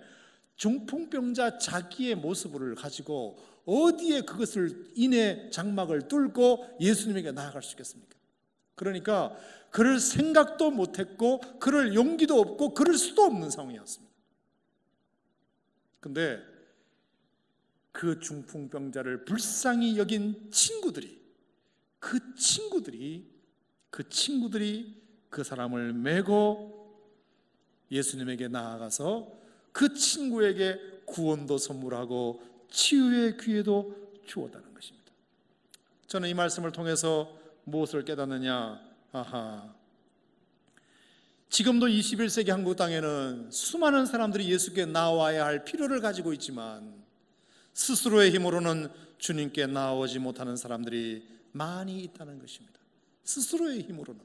중풍병자 자기의 모습을 가지고 어디에 그것을 인의 장막을 뚫고 예수님에게 나아갈 수 있겠습니까? 그러니까 그럴 생각도 못했고 그럴 용기도 없고 그럴 수도 없는 상황이었습니다. 근데 그 중풍병자를 불쌍히 여긴 친구들이 그 사람을 메고 예수님에게 나아가서 그 친구에게 구원도 선물하고 치유의 기회도 주었다는 것입니다. 저는 이 말씀을 통해서 무엇을 깨닫느냐? 지금도 21세기 한국 땅에는 수많은 사람들이 예수께 나와야 할 필요를 가지고 있지만 스스로의 힘으로는 주님께 나오지 못하는 사람들이 많이 있다는 것입니다. 스스로의 힘으로는.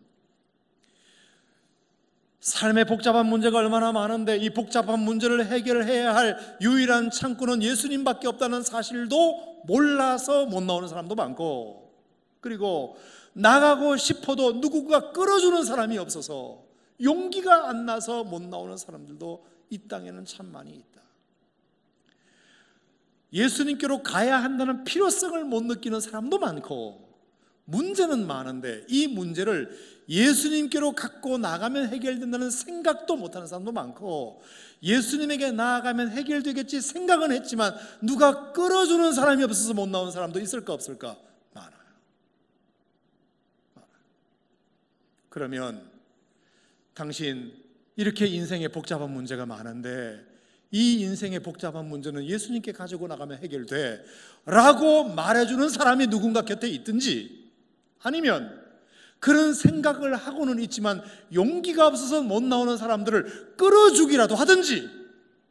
삶의 복잡한 문제가 얼마나 많은데 이 복잡한 문제를 해결해야 할 유일한 창구는 예수님밖에 없다는 사실도 몰라서 못 나오는 사람도 많고, 그리고 나가고 싶어도 누군가 끌어주는 사람이 없어서 용기가 안 나서 못 나오는 사람들도 이 땅에는 참 많이 있다. 예수님께로 가야 한다는 필요성을 못 느끼는 사람도 많고, 문제는 많은데 이 문제를 예수님께로 갖고 나가면 해결된다는 생각도 못하는 사람도 많고, 예수님에게 나아가면 해결되겠지 생각은 했지만 누가 끌어주는 사람이 없어서 못 나오는 사람도 있을까 없을까? 많아요. 그러면 당신 이렇게 인생에 복잡한 문제가 많은데 이 인생의 복잡한 문제는 예수님께 가지고 나가면 해결돼 라고 말해주는 사람이 누군가 곁에 있든지, 아니면 그런 생각을 하고는 있지만 용기가 없어서 못 나오는 사람들을 끌어주기라도 하든지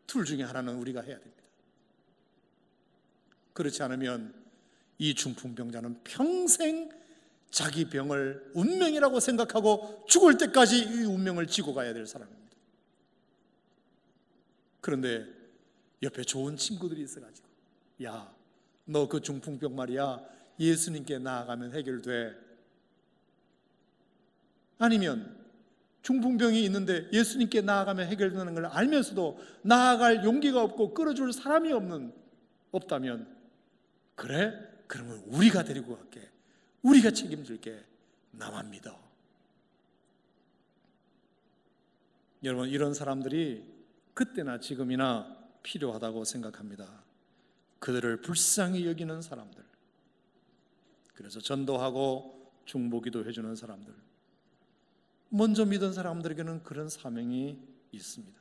둘 중에 하나는 우리가 해야 됩니다. 그렇지 않으면 이 중풍병자는 평생 자기 병을 운명이라고 생각하고 죽을 때까지 이 운명을 지고 가야 될 사람입니다. 그런데 옆에 좋은 친구들이 있어가지고, 야, 너 그 중풍병 말이야, 예수님께 나아가면 해결돼. 아니면 중풍병이 있는데 예수님께 나아가면 해결되는 걸 알면서도 나아갈 용기가 없고 끌어줄 사람이 없다면, 그래? 그러면 우리가 데리고 갈게, 우리가 책임질게, 나만 믿어. 여러분, 이런 사람들이 그때나 지금이나 필요하다고 생각합니다. 그들을 불쌍히 여기는 사람들, 그래서 전도하고 중보기도 해주는 사람들, 먼저 믿은 사람들에게는 그런 사명이 있습니다.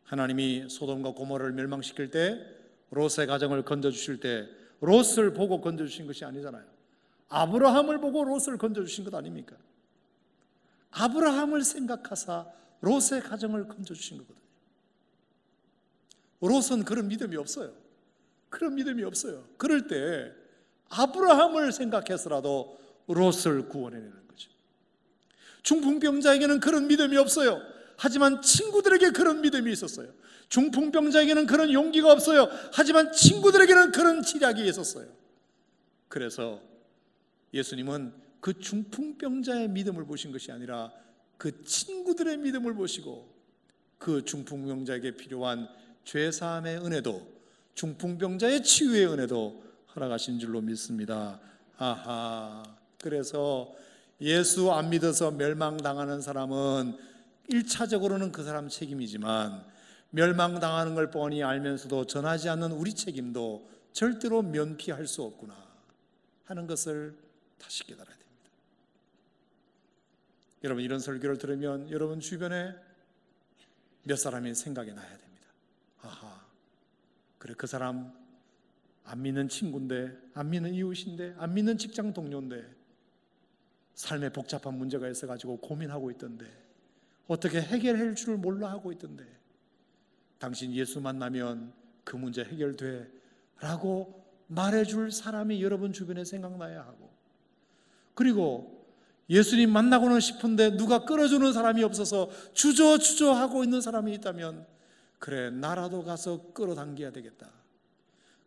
하나님이 소돔과 고모라를 멸망시킬 때, 롯의 가정을 건져주실 때 롯을 보고 건져주신 것이 아니잖아요. 아브라함을 보고 롯을 건져주신 것 아닙니까? 아브라함을 생각하사 롯의 가정을 건져주신 거거든요. 롯은 그런 믿음이 없어요. 그런 믿음이 없어요. 그럴 때 아브라함을 생각해서라도 롯을 구원해내는 거죠. 중풍병자에게는 그런 믿음이 없어요. 하지만 친구들에게 그런 믿음이 있었어요. 중풍병자에게는 그런 용기가 없어요. 하지만 친구들에게는 그런 지략이 있었어요. 그래서 예수님은 그 중풍병자의 믿음을 보신 것이 아니라 그 친구들의 믿음을 보시고 그 중풍병자에게 필요한 죄사함의 은혜도, 중풍병자의 치유의 은혜도 허락하신 줄로 믿습니다. 아하, 그래서 예수 안 믿어서 멸망당하는 사람은 1차적으로는 그 사람 책임이지만, 멸망당하는 걸 뻔히 알면서도 전하지 않는 우리 책임도 절대로 면피할 수 없구나 하는 것을 다시 깨달아야 됩니다. 여러분, 이런 설교를 들으면 여러분 주변에 몇 사람이 생각이 나야 됩니다. 아하, 그래, 그 사람 안 믿는 친구인데, 안 믿는 이웃인데, 안 믿는 직장 동료인데 삶에 복잡한 문제가 있어가지고 고민하고 있던데, 어떻게 해결할 줄 몰라 하고 있던데, 당신 예수 만나면 그 문제 해결돼 라고 말해줄 사람이 여러분 주변에 생각나야 하고, 그리고 예수님 만나고는 싶은데 누가 끌어주는 사람이 없어서 주저하고 있는 사람이 있다면, 그래, 나라도 가서 끌어당겨야 되겠다.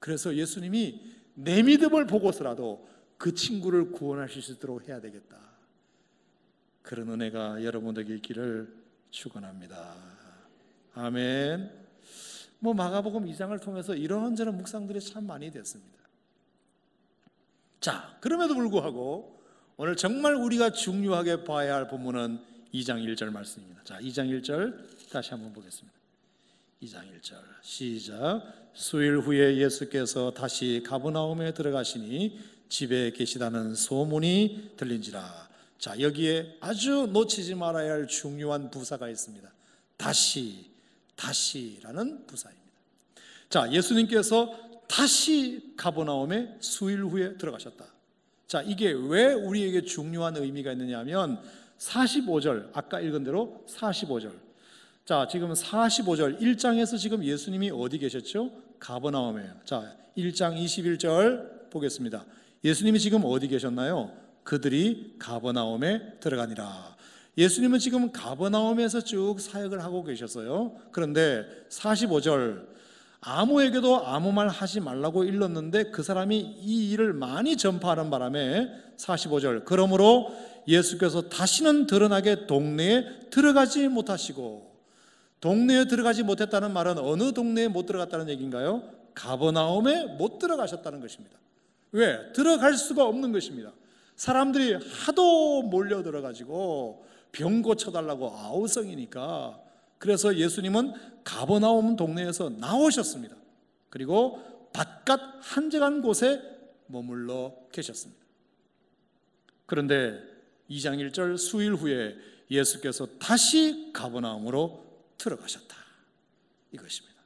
그래서 예수님이 내 믿음을 보고서라도 그 친구를 구원하실 수 있도록 해야 되겠다. 그런 은혜가 여러분에게 있기를 축원합니다. 아멘. 마가복음 2장을 통해서 이런저런 묵상들이 참 많이 됐습니다. 자, 그럼에도 불구하고 오늘 정말 우리가 중요하게 봐야 할 본문은 2장 1절 말씀입니다. 자, 2장 1절 다시 한번 보겠습니다. 2장 1절 시작. 수일 후에 예수께서 다시 가버나움에 들어가시니 집에 계시다는 소문이 들린지라. 자, 여기에 아주 놓치지 말아야 할 중요한 부사가 있습니다. 다시라는 부사입니다. 자, 예수님께서 다시 가버나움에 수일 후에 들어가셨다. 자, 이게 왜 우리에게 중요한 의미가 있느냐 하면 45절, 아까 읽은 대로 45절. 자, 지금 45절 1장에서 지금 예수님이 어디 계셨죠? 가버나움이에요. 자, 1장 21절 보겠습니다. 예수님이 지금 어디 계셨나요? 그들이 가버나움에 들어가니라. 예수님은 지금 가버나움에서 쭉 사역을 하고 계셨어요. 그런데 45절, 아무에게도 아무 말 하지 말라고 일렀는데 그 사람이 이 일을 많이 전파하는 바람에 45절, 그러므로 예수께서 다시는 드러나게 동네에 들어가지 못하시고. 동네에 들어가지 못했다는 말은 어느 동네에 못 들어갔다는 얘기인가요? 가버나움에 못 들어가셨다는 것입니다. 왜? 들어갈 수가 없는 것입니다. 사람들이 하도 몰려들어가지고 병 고쳐달라고 아우성이니까. 그래서 예수님은 가버나움 동네에서 나오셨습니다. 그리고 바깥 한적한 곳에 머물러 계셨습니다. 그런데 2장 1절 수일 후에 예수께서 다시 가버나움으로 들어가셨다, 이것입니다.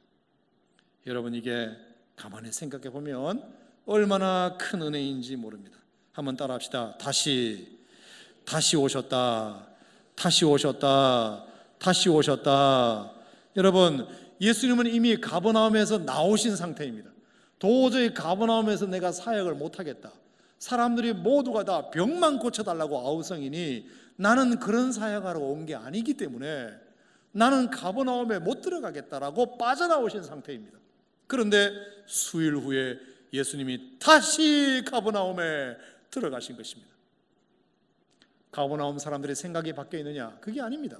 여러분, 이게 가만히 생각해 보면 얼마나 큰 은혜인지 모릅니다. 한번 따라합시다. 다시 오셨다. 다시 오셨다. 다시 오셨다. 여러분, 예수님은 이미 가버나움에서 나오신 상태입니다. 도저히 가버나움에서 내가 사역을 못하겠다. 사람들이 모두가 다 병만 고쳐달라고 아우성이니 나는 그런 사역하러 온 게 아니기 때문에 나는 가버나움에 못 들어가겠다라고 빠져나오신 상태입니다. 그런데 수일 후에 예수님이 다시 가버나움에 들어가신 것입니다. 가버나움 사람들의 생각이 바뀌어 있느냐? 그게 아닙니다.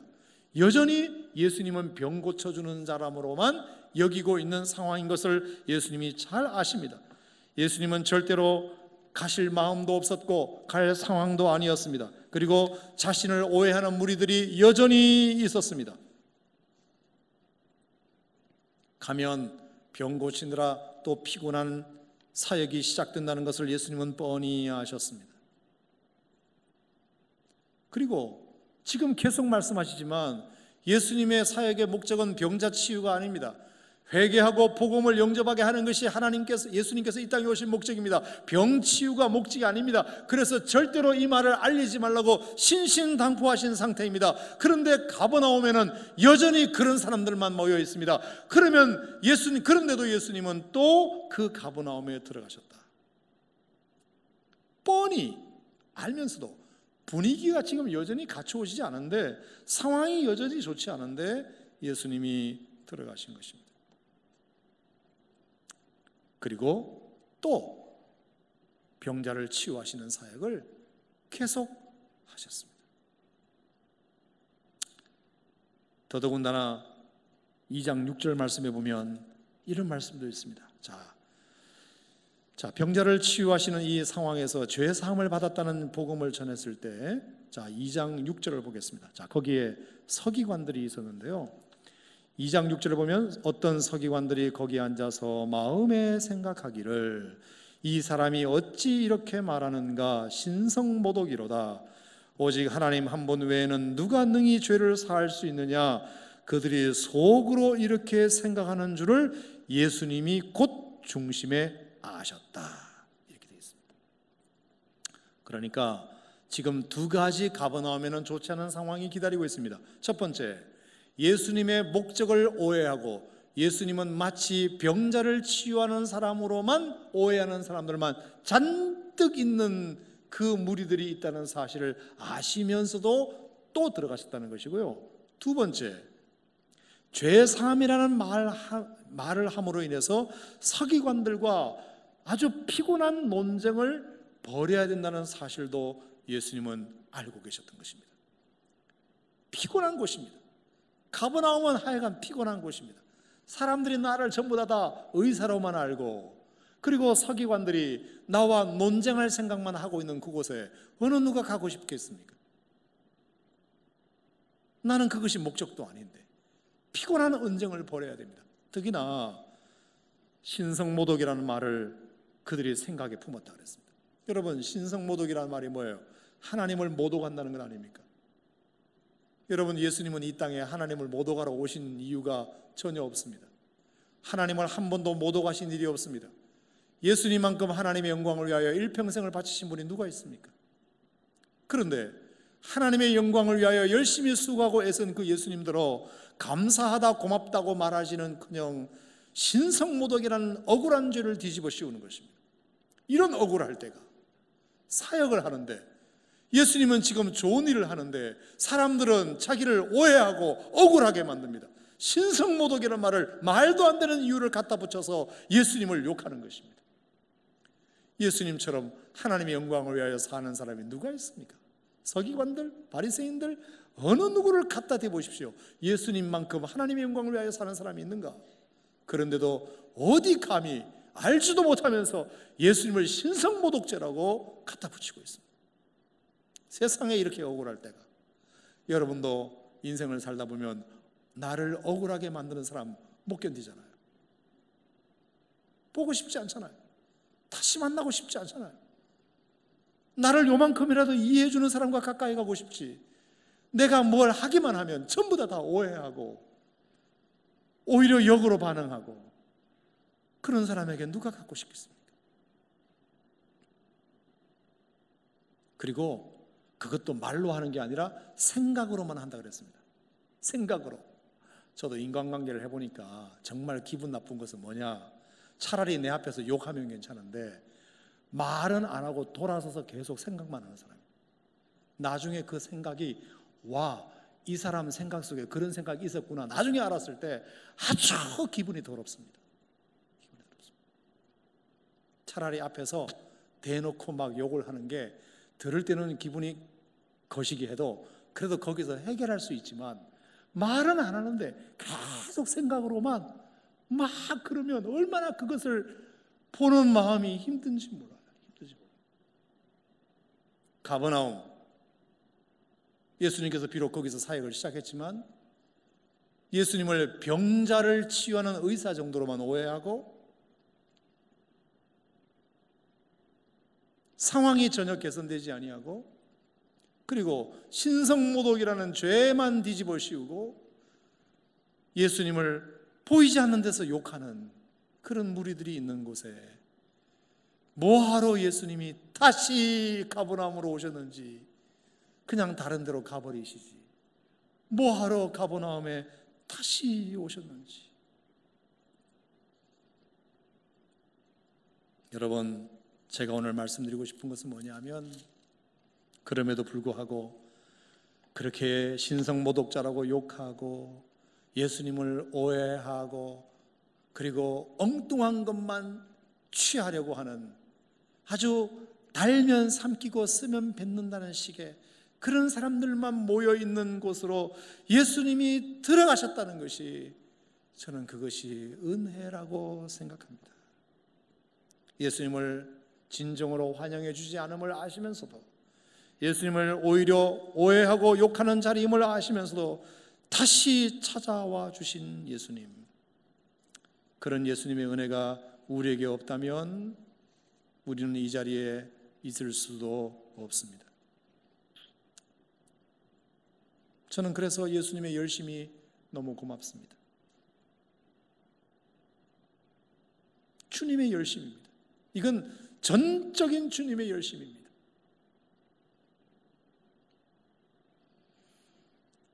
여전히 예수님은 병 고쳐주는 사람으로만 여기고 있는 상황인 것을 예수님이 잘 아십니다. 예수님은 절대로 가실 마음도 없었고 갈 상황도 아니었습니다. 그리고 자신을 오해하는 무리들이 여전히 있었습니다. 가면 병 고치느라 또 피곤한 사역이 시작된다는 것을 예수님은 뻔히 아셨습니다. 그리고 지금 계속 말씀하시지만 예수님의 사역의 목적은 병자 치유가 아닙니다. 회개하고 복음을 영접하게 하는 것이 예수님께서 이 땅에 오신 목적입니다. 병 치유가 목적이 아닙니다. 그래서 절대로 이 말을 알리지 말라고 신신당부하신 상태입니다. 그런데 가버나움에는 여전히 그런 사람들만 모여 있습니다. 그런데도 예수님은 또 그 가버나움에 들어가셨다. 뻔히 알면서도 분위기가 지금 여전히 갖춰오시지 않은데, 상황이 여전히 좋지 않은데 예수님이 들어가신 것입니다. 그리고 또 병자를 치유하시는 사역을 계속 하셨습니다. 더더군다나 2장 6절 말씀에 보면 이런 말씀도 있습니다. 자, 병자를 치유하시는 이 상황에서 죄 사함을 받았다는 복음을 전했을 때, 2장 6절을 보겠습니다. 거기에 서기관들이 있었는데요. 2장 6절을 보면 어떤 서기관들이 거기에 앉아서 마음에 생각하기를 이 사람이 어찌 이렇게 말하는가, 신성모독이로다. 오직 하나님 한 분 외에는 누가 능히 죄를 사할 수 있느냐. 그들이 속으로 이렇게 생각하는 줄을 예수님이 곧 중심에 아셨다. 이렇게 되어 있습니다. 그러니까 지금 두 가지 가버나움에는 좋지 않은 상황이 기다리고 있습니다. 첫 번째, 예수님의 목적을 오해하고 예수님은 마치 병자를 치유하는 사람으로만 오해하는 사람들만 잔뜩 있는 그 무리들이 있다는 사실을 아시면서도 또 들어가셨다는 것이고요. 두 번째, 죄사함이라는 말을 함으로 인해서 서기관들과 아주 피곤한 논쟁을 벌여야 된다는 사실도 예수님은 알고 계셨던 것입니다. 피곤한 곳입니다. 가버나움은 하여간 피곤한 곳입니다. 사람들이 나를 전부 다 의사로만 알고, 그리고 서기관들이 나와 논쟁할 생각만 하고 있는 그곳에 어느 누가 가고 싶겠습니까? 나는 그것이 목적도 아닌데 피곤한 언쟁을 벌여야 됩니다. 특히나 신성모독이라는 말을 그들이 생각에 품었다 그랬습니다. 여러분, 신성모독이라는 말이 뭐예요? 하나님을 모독한다는 건 아닙니까? 여러분, 예수님은 이 땅에 하나님을 모독하러 오신 이유가 전혀 없습니다. 하나님을 한 번도 모독하신 일이 없습니다. 예수님만큼 하나님의 영광을 위하여 일평생을 바치신 분이 누가 있습니까? 그런데 하나님의 영광을 위하여 열심히 수고하고 애쓴 그 예수님들로 감사하다 고맙다고 말하시는커녕 신성모독이라는 억울한 죄를 뒤집어 씌우는 것입니다. 이런 억울할 때가, 사역을 하는데 예수님은 지금 좋은 일을 하는데 사람들은 자기를 오해하고 억울하게 만듭니다. 신성모독이라는 말을 말도 안 되는 이유를 갖다 붙여서 예수님을 욕하는 것입니다. 예수님처럼 하나님의 영광을 위하여 사는 사람이 누가 있습니까? 서기관들, 바리새인들, 어느 누구를 갖다 대보십시오. 예수님만큼 하나님의 영광을 위하여 사는 사람이 있는가? 그런데도 어디 감히 알지도 못하면서 예수님을 신성모독죄라고 갖다 붙이고 있습니다. 세상에 이렇게 억울할 때가, 여러분도 인생을 살다 보면 나를 억울하게 만드는 사람 못 견디잖아요. 보고 싶지 않잖아요. 다시 만나고 싶지 않잖아요. 나를 요만큼이라도 이해해 주는 사람과 가까이 가고 싶지, 내가 뭘 하기만 하면 전부 다 오해하고 오히려 역으로 반응하고, 그런 사람에게 누가 갖고 싶겠습니까? 그리고 그것도 말로 하는 게 아니라 생각으로만 한다 그랬습니다. 생각으로. 저도 인간관계를 해보니까 정말 기분 나쁜 것은 뭐냐, 차라리 내 앞에서 욕하면 괜찮은데 말은 안 하고 돌아서서 계속 생각만 하는 사람. 나중에 그 생각이 이 사람 생각 속에 그런 생각이 있었구나, 나중에 알았을 때 아주 기분이 더럽습니다. 차라리 앞에서 대놓고 막 욕을 하는 게 들을 때는 기분이 거시기 해도 그래도 거기서 해결할 수 있지만, 말은 안 하는데 계속 생각으로만 막 그러면 얼마나 그것을 보는 마음이 힘든지 몰라요. 가버나움, 예수님께서 비록 거기서 사역을 시작했지만 예수님을 병자를 치유하는 의사 정도로만 오해하고 상황이 전혀 개선되지 아니하고, 그리고 신성모독이라는 죄만 뒤집어 씌우고 예수님을 보이지 않는 데서 욕하는 그런 무리들이 있는 곳에 뭐하러 예수님이 다시 가버나움으로 오셨는지 그냥 다른 데로 가버리시지, 뭐하러 가버나움에 다시 오셨는지. 여러분, 제가 오늘 말씀드리고 싶은 것은 뭐냐면, 그럼에도 불구하고 그렇게 신성모독자라고 욕하고 예수님을 오해하고 그리고 엉뚱한 것만 취하려고 하는, 아주 달면 삼키고 쓰면 뱉는다는 식의 그런 사람들만 모여있는 곳으로 예수님이 들어가셨다는 것이, 저는 그것이 은혜라고 생각합니다. 예수님을 진정으로 환영해 주지 않음을 아시면서도, 예수님을 오히려 오해하고 욕하는 자리임을 아시면서도 다시 찾아와 주신 예수님, 그런 예수님의 은혜가 우리에게 없다면 우리는 이 자리에 있을 수도 없습니다. 저는 그래서 예수님의 열심이 너무 고맙습니다. 주님의 열심입니다. 이건 전적인 주님의 열심입니다.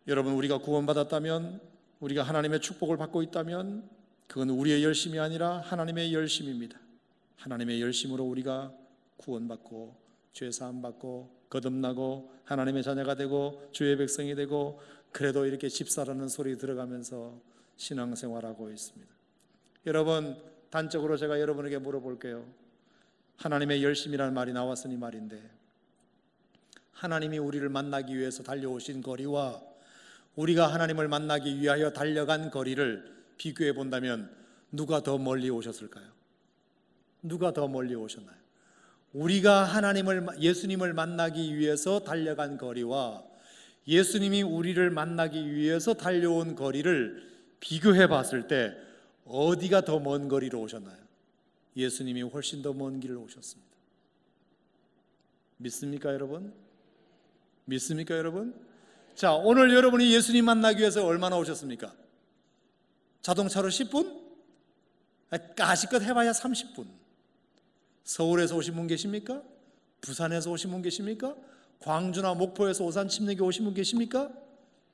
여러분, 우리가 구원받았다면, 우리가 하나님의 축복을 받고 있다면 그건 우리의 열심이 아니라 하나님의 열심입니다. 하나님의 열심으로 우리가 구원받고 죄사함 받고 거듭나고 하나님의 자녀가 되고 주의 백성이 되고, 그래도 이렇게 집사라는 소리 들어가면서 신앙생활하고 있습니다. 여러분, 단적으로 제가 여러분에게 물어볼게요. 하나님의 열심이라는 말이 나왔으니 말인데, 하나님이 우리를 만나기 위해서 달려오신 거리와 우리가 하나님을 만나기 위하여 달려간 거리를 비교해 본다면 누가 더 멀리 오셨을까요? 누가 더 멀리 오셨나요? 우리가 예수님을 만나기 위해서 달려간 거리와 예수님이 우리를 만나기 위해서 달려온 거리를 비교해 봤을 때 어디가 더 먼 거리로 오셨나요? 예수님이 훨씬 더 먼 길을 오셨습니다. 믿습니까, 여러분? 믿습니까, 여러분? 자, 오늘 여러분이 예수님 만나기 위해서 얼마나 오셨습니까? 자동차로 10분? 까짓것 해봐야 30분. 서울에서 오신 분 계십니까? 부산에서 오신 분 계십니까? 광주나 목포에서 오산 침례교 오신 분 계십니까?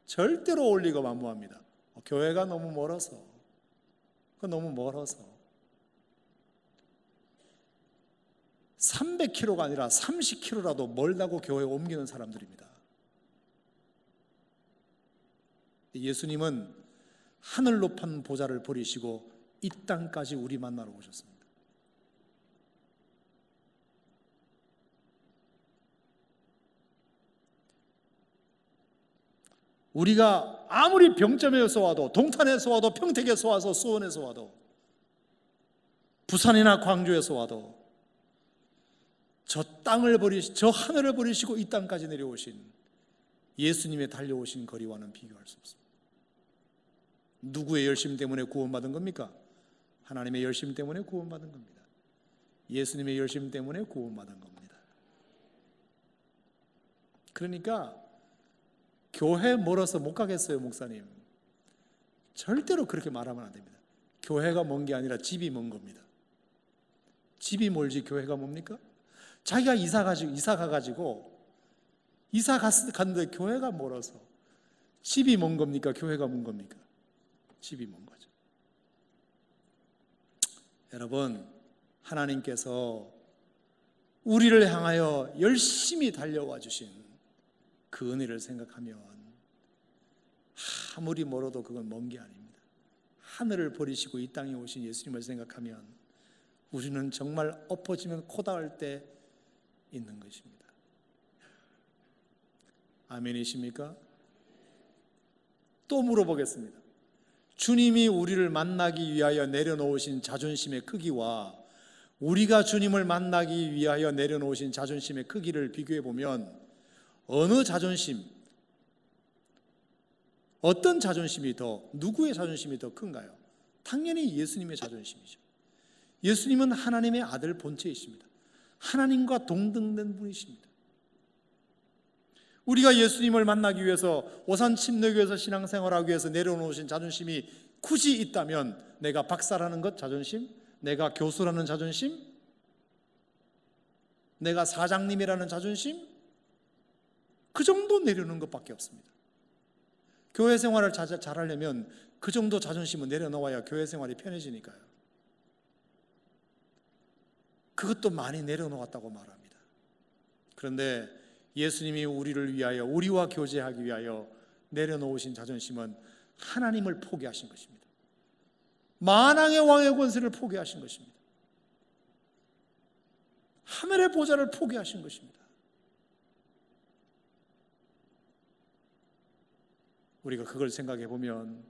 절대로 올 리가 만무합니다. 교회가 너무 멀어서. 너무 멀어서 300km가 아니라 30km라도 멀다고 교회에 옮기는 사람들입니다. 예수님은 하늘 높은 보좌를 버리시고 이 땅까지 우리 만나러 오셨습니다. 우리가 아무리 병점에서 와도, 동탄에서 와도, 평택에서 와서, 수원에서 와도, 부산이나 광주에서 와도 저 하늘을 버리시고 이 땅까지 내려오신 예수님의 달려오신 거리와는 비교할 수 없습니다. 누구의 열심 때문에 구원받은 겁니까? 하나님의 열심 때문에 구원받은 겁니다. 예수님의 열심 때문에 구원받은 겁니다. 그러니까 교회 멀어서 못 가겠어요, 목사님. 절대로 그렇게 말하면 안 됩니다. 교회가 먼 게 아니라 집이 먼 겁니다. 집이 멀지 교회가 뭡니까? 자기가 이사 가가지고 이사 갔는데 교회가 멀어서. 집이 먼 겁니까? 교회가 먼 겁니까? 집이 먼 거죠. 여러분, 하나님께서 우리를 향하여 열심히 달려와 주신 그 은혜를 생각하면 아무리 멀어도 그건 먼 게 아닙니다. 하늘을 버리시고 이 땅에 오신 예수님을 생각하면 우리는 정말 엎어지면 코 닿을 때 있는 것입니다. 아멘이십니까? 또 물어보겠습니다. 주님이 우리를 만나기 위하여 내려놓으신 자존심의 크기와 우리가 주님을 만나기 위하여 내려놓으신 자존심의 크기를 비교해 보면 어느 자존심, 어떤 자존심이 더, 누구의 자존심이 더 큰가요? 당연히 예수님의 자존심이죠. 예수님은 하나님의 아들 본체이십니다. 하나님과 동등된 분이십니다. 우리가 예수님을 만나기 위해서 오산 침례교회에서 신앙생활하기 위해서 내려놓으신 자존심이 굳이 있다면 내가 박사라는 것 자존심, 내가 교수라는 자존심, 내가 사장님이라는 자존심, 그 정도 내려놓는 것밖에 없습니다. 교회 생활을 잘하려면 그 정도 자존심은 내려놓아야 교회 생활이 편해지니까요. 그것도 많이 내려놓았다고 말합니다. 그런데 예수님이 우리를 위하여, 우리와 교제하기 위하여 내려놓으신 자존심은 하나님을 포기하신 것입니다. 만왕의 왕의 권세를 포기하신 것입니다. 하늘의 보좌를 포기하신 것입니다. 우리가 그걸 생각해 보면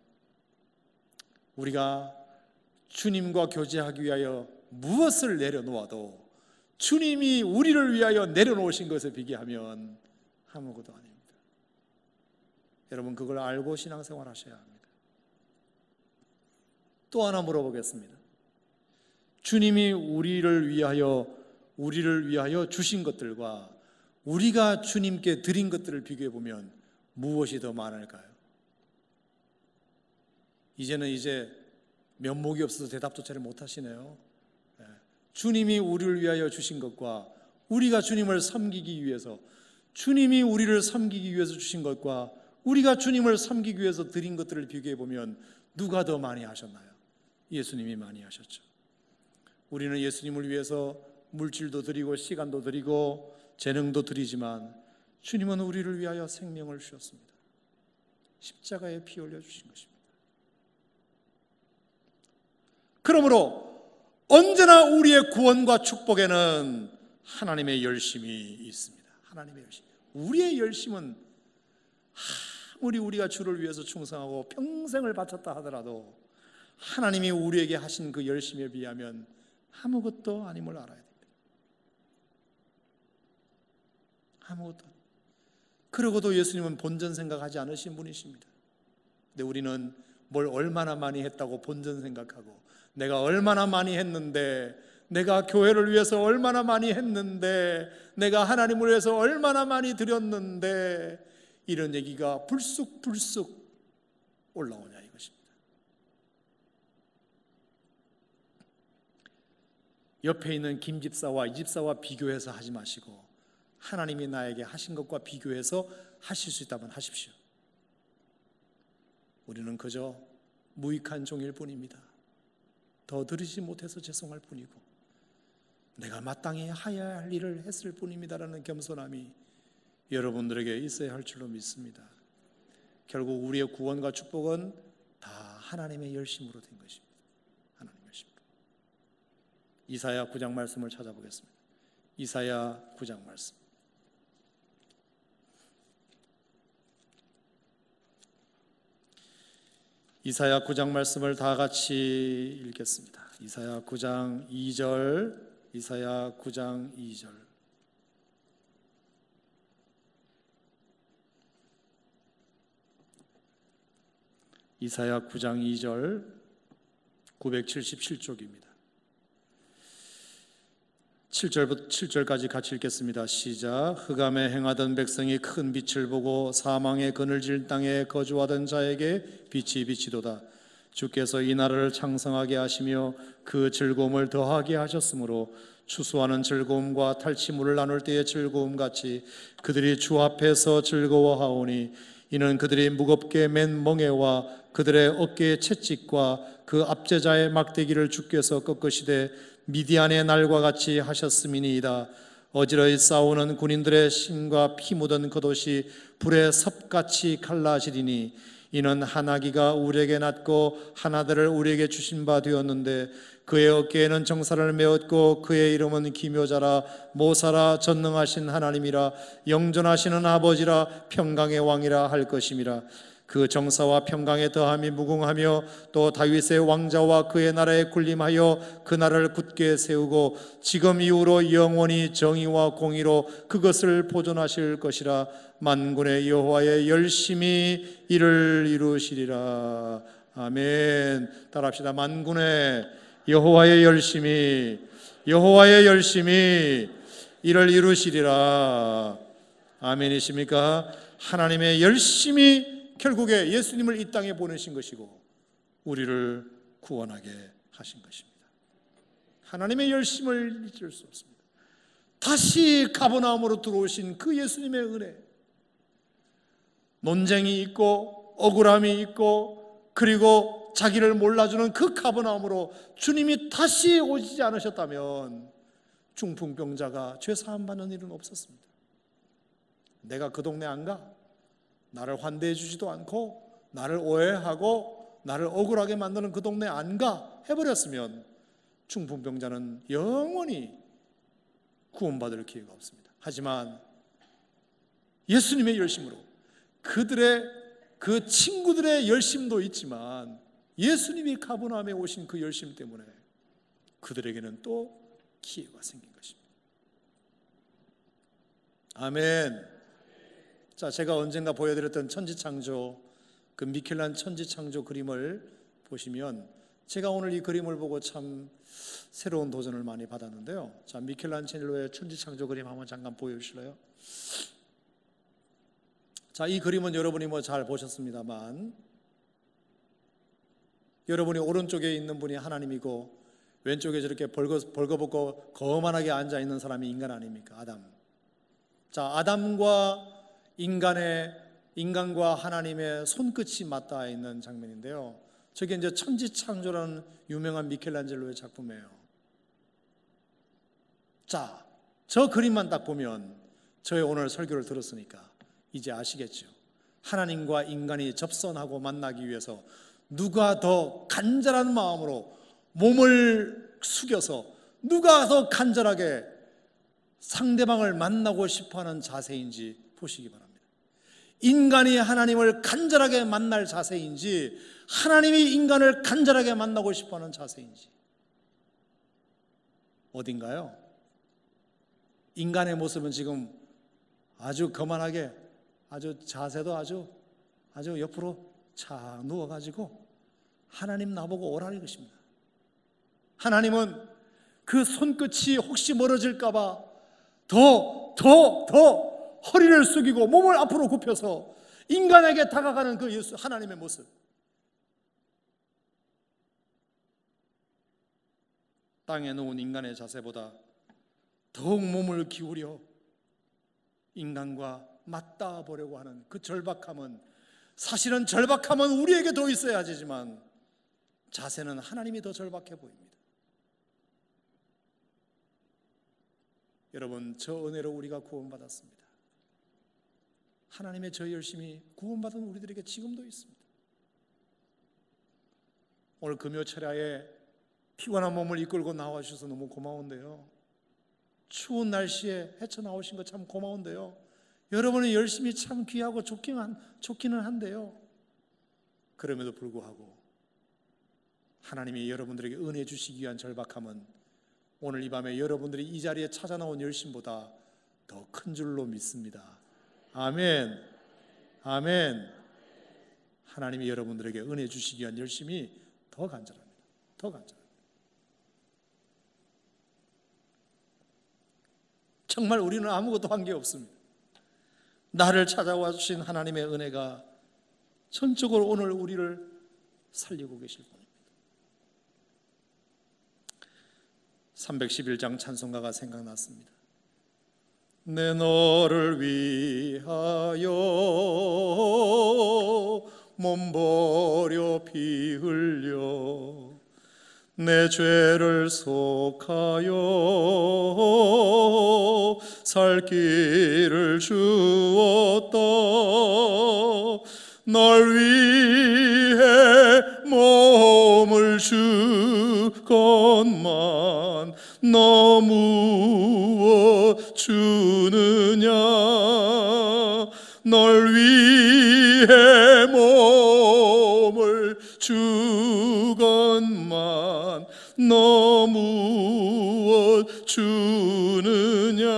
우리가 주님과 교제하기 위하여 무엇을 내려놓아도 주님이 우리를 위하여 내려놓으신 것에 비교하면 아무것도 아닙니다. 여러분, 그걸 알고 신앙생활 하셔야 합니다. 또 하나 물어보겠습니다. 주님이 우리를 위하여 주신 것들과 우리가 주님께 드린 것들을 비교해 보면 무엇이 더 많을까요? 이제는 면목이 없어서 대답도 잘 못하시네요. 주님이 우리를 위하여 주신 것과 우리가 주님을 섬기기 위해서, 주님이 우리를 섬기기 위해서 주신 것과 우리가 주님을 섬기기 위해서 드린 것들을 비교해 보면 누가 더 많이 하셨나요? 예수님이 많이 하셨죠. 우리는 예수님을 위해서 물질도 드리고 시간도 드리고 재능도 드리지만 주님은 우리를 위하여 생명을 주셨습니다. 십자가에 피 흘려 주신 것입니다. 그러므로 언제나 우리의 구원과 축복에는 하나님의 열심이 있습니다. 하나님의 열심. 우리의 열심은 아무리 우리가 주를 위해서 충성하고 평생을 바쳤다 하더라도 하나님이 우리에게 하신 그 열심에 비하면 아무것도 아님을 알아야 됩니다. 아무것도. 그러고도 예수님은 본전 생각하지 않으신 분이십니다. 근데 우리는 뭘 얼마나 많이 했다고 본전 생각하고, 내가 얼마나 많이 했는데, 내가 교회를 위해서 얼마나 많이 했는데, 내가 하나님을 위해서 얼마나 많이 드렸는데, 이런 얘기가 불쑥불쑥 올라오냐 이것입니다. 옆에 있는 김 집사와 이 집사와 비교해서 하지 마시고 하나님이 나에게 하신 것과 비교해서 하실 수 있다면 하십시오. 우리는 그저 무익한 종일 뿐입니다. 더 드리지 못해서 죄송할 뿐이고 내가 마땅히 해야 할 일을 했을 뿐입니다라는 겸손함이 여러분들에게 있어야 할 줄로 믿습니다. 결국 우리의 구원과 축복은 다 하나님의 열심으로 된 것입니다. 하나님의 열심으로. 이사야 9장 말씀을 찾아보겠습니다. 이사야 9장 말씀. 이사야 9장 말씀을 다 같이 읽겠습니다. 이사야 9장 2절, 이사야 9장 2절. 이사야 9장 2절 977쪽입니다. 7절까지 같이 읽겠습니다. 시작. 흑암에 행하던 백성이 큰 빛을 보고 사망의 그늘질 땅에 거주하던 자에게 빛이 비치도다. 주께서 이 나라를 창성하게 하시며 그 즐거움을 더하게 하셨으므로 추수하는 즐거움과 탈취물을 나눌 때의 즐거움같이 그들이 주 앞에서 즐거워하오니 이는 그들이 무겁게 맨 멍에와 그들의 어깨의 채찍과 그 압제자의 막대기를 주께서 꺾으시되 미디안의 날과 같이 하셨음이니이다. 어지러이 싸우는 군인들의 심과 피 묻은 겉옷이 불에 섭같이 갈라지리니 이는 한 아기가 우리에게 낳고 한 아들을 우리에게 주신 바 되었는데 그의 어깨에는 정사를 메었고 그의 이름은 기묘자라 모사라 전능하신 하나님이라 영존하시는 아버지라 평강의 왕이라 할 것임이라. 그 정사와 평강의 더함이 무궁하며 또 다윗의 왕자와 그의 나라에 군림하여 그 나라를 굳게 세우고 지금 이후로 영원히 정의와 공의로 그것을 보존하실 것이라. 만군의 여호와의 열심히 이를 이루시리라. 아멘. 따라합시다. 만군의 여호와의 열심히 이를 이루시리라. 아멘이십니까? 하나님의 열심히 결국에 예수님을 이 땅에 보내신 것이고 우리를 구원하게 하신 것입니다. 하나님의 열심을 잊을 수 없습니다. 다시 가버나움으로 들어오신 그 예수님의 은혜, 논쟁이 있고 억울함이 있고 그리고 자기를 몰라주는 그 가버나움으로 주님이 다시 오시지 않으셨다면 중풍병자가 죄 사함 받는 일은 없었습니다. 내가 그 동네 안 가? 나를 환대해 주지도 않고 나를 오해하고 나를 억울하게 만드는 그 동네 안 가? 해버렸으면 중풍병자는 영원히 구원받을 기회가 없습니다. 하지만 예수님의 열심으로 그들의 그 친구들의 열심도 있지만 예수님이 가버나움에 오신 그 열심 때문에 그들에게는 또 기회가 생긴 것입니다. 아멘. 자, 제가 언젠가 보여드렸던 천지창조, 그 미켈란 천지창조 그림을 보시면 제가 오늘 이 그림을 보고 참 새로운 도전을 많이 받았는데요. 자, 미켈란젤로의 천지창조 그림 한번 잠깐 보여주실래요? 자, 이 그림은 여러분이 잘 보셨습니다만 여러분이 오른쪽에 있는 분이 하나님이고 왼쪽에 저렇게 벌거벗고 거만하게 앉아있는 사람이 인간 아닙니까? 아담. 자, 아담과 인간과 하나님의 손끝이 맞닿아 있는 장면인데요. 저게 이제 천지창조라는 유명한 미켈란젤로의 작품이에요. 자, 저 그림만 딱 보면 저의 오늘 설교를 들었으니까 이제 아시겠죠? 하나님과 인간이 접선하고 만나기 위해서 누가 더 간절한 마음으로 몸을 숙여서 누가 더 간절하게 상대방을 만나고 싶어하는 자세인지 보시기 바랍니다. 인간이 하나님을 간절하게 만날 자세인지 하나님이 인간을 간절하게 만나고 싶어하는 자세인지 어딘가요? 인간의 모습은 지금 아주 거만하게 아주 자세도 아주 옆으로 착 누워가지고 하나님 나보고 오라는 것입니다. 하나님은 그 손끝이 혹시 멀어질까봐 더 허리를 숙이고 몸을 앞으로 굽혀서 인간에게 다가가는 그 예수 하나님의 모습. 땅에 누운 인간의 자세보다 더욱 몸을 기울여 인간과 맞닿아 보려고 하는 그 절박함은, 사실은 절박함은 우리에게 더 있어야 하지만 자세는 하나님이 더 절박해 보입니다. 여러분, 저 은혜로 우리가 구원받았습니다. 하나님의 저 열심이 구원받은 우리들에게 지금도 있습니다. 오늘 금요 철야에 피곤한 몸을 이끌고 나와주셔서 너무 고마운데요, 추운 날씨에 헤쳐나오신 거 참 고마운데요, 여러분의 열심이 참 귀하고 좋기는 한데요, 그럼에도 불구하고 하나님이 여러분들에게 은혜 주시기 위한 절박함은 오늘 이 밤에 여러분들이 이 자리에 찾아 나온 열심보다 더 큰 줄로 믿습니다. 아멘. 아멘. 하나님이 여러분들에게 은혜 주시기 위한 열심이 더 간절합니다. 더 간절합니다. 정말 우리는 아무것도 한 게 없습니다. 나를 찾아와 주신 하나님의 은혜가 전적으로 오늘 우리를 살리고 계실 분입니다. 311장 찬송가가 생각났습니다. 내 너를 위하여 몸 버려 피 흘려 내 죄를 속하여 살 길을 주었다. 널 위해 몸을 주건만 너 무엇 주느냐. 널 위해 몸을 주건만 너 무엇 주느냐.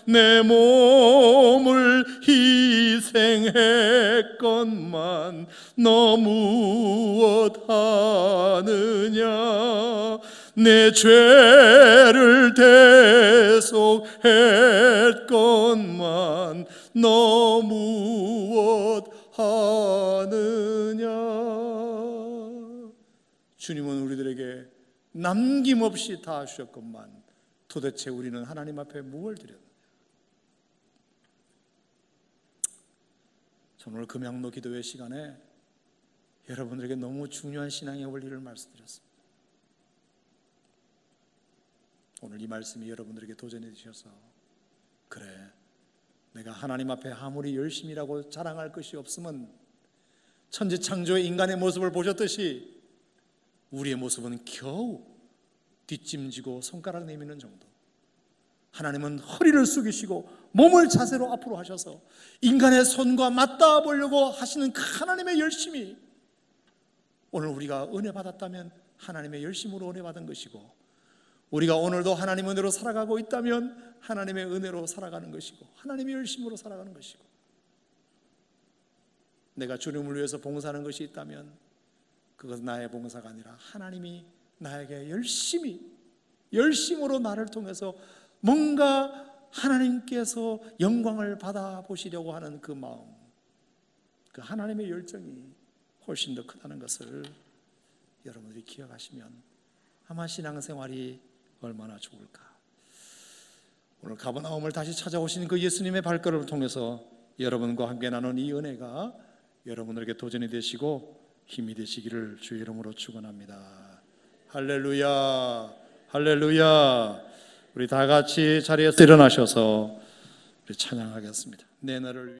내 몸을 희생했건만 너 무엇 하느냐. 내 죄를 대속했건만 너 무엇 하느냐. 주님은 우리들에게 남김없이 다 주셨건만 도대체 우리는 하나님 앞에 무엇을 드렸느냐. 저는 오늘 금양로 기도회 시간에 여러분들에게 너무 중요한 신앙의 원리를 말씀드렸습니다. 오늘 이 말씀이 여러분들에게 도전해 주셔서 그래, 내가 하나님 앞에 아무리 열심이라고 자랑할 것이 없으면 천지창조의 인간의 모습을 보셨듯이 우리의 모습은 겨우 뒷짐지고 손가락 내미는 정도. 하나님은 허리를 숙이시고 몸을 자세로 앞으로 하셔서 인간의 손과 맞닿아 보려고 하시는 그 하나님의 열심이 오늘 우리가 은혜 받았다면 하나님의 열심으로 은혜 받은 것이고, 우리가 오늘도 하나님 은혜로 살아가고 있다면 하나님의 은혜로 살아가는 것이고 하나님의 열심으로 살아가는 것이고, 내가 주님을 위해서 봉사하는 것이 있다면 그것은 나의 봉사가 아니라 하나님이 나에게 열심으로 나를 통해서 뭔가 하나님께서 영광을 받아보시려고 하는 그 마음, 그 하나님의 열정이 훨씬 더 크다는 것을 여러분들이 기억하시면 아마 신앙생활이 얼마나 좋을까. 오늘 가버나움을 다시 찾아오신 그 예수님의 발걸음을 통해서 여러분과 함께 나눈 이 은혜가 여러분들에게 도전이 되시고 힘이 되시기를 주의 이름으로 축원합니다. 할렐루야, 할렐루야. 우리 다 같이 자리에서 일어나셔서 우리 찬양하겠습니다. 내 너를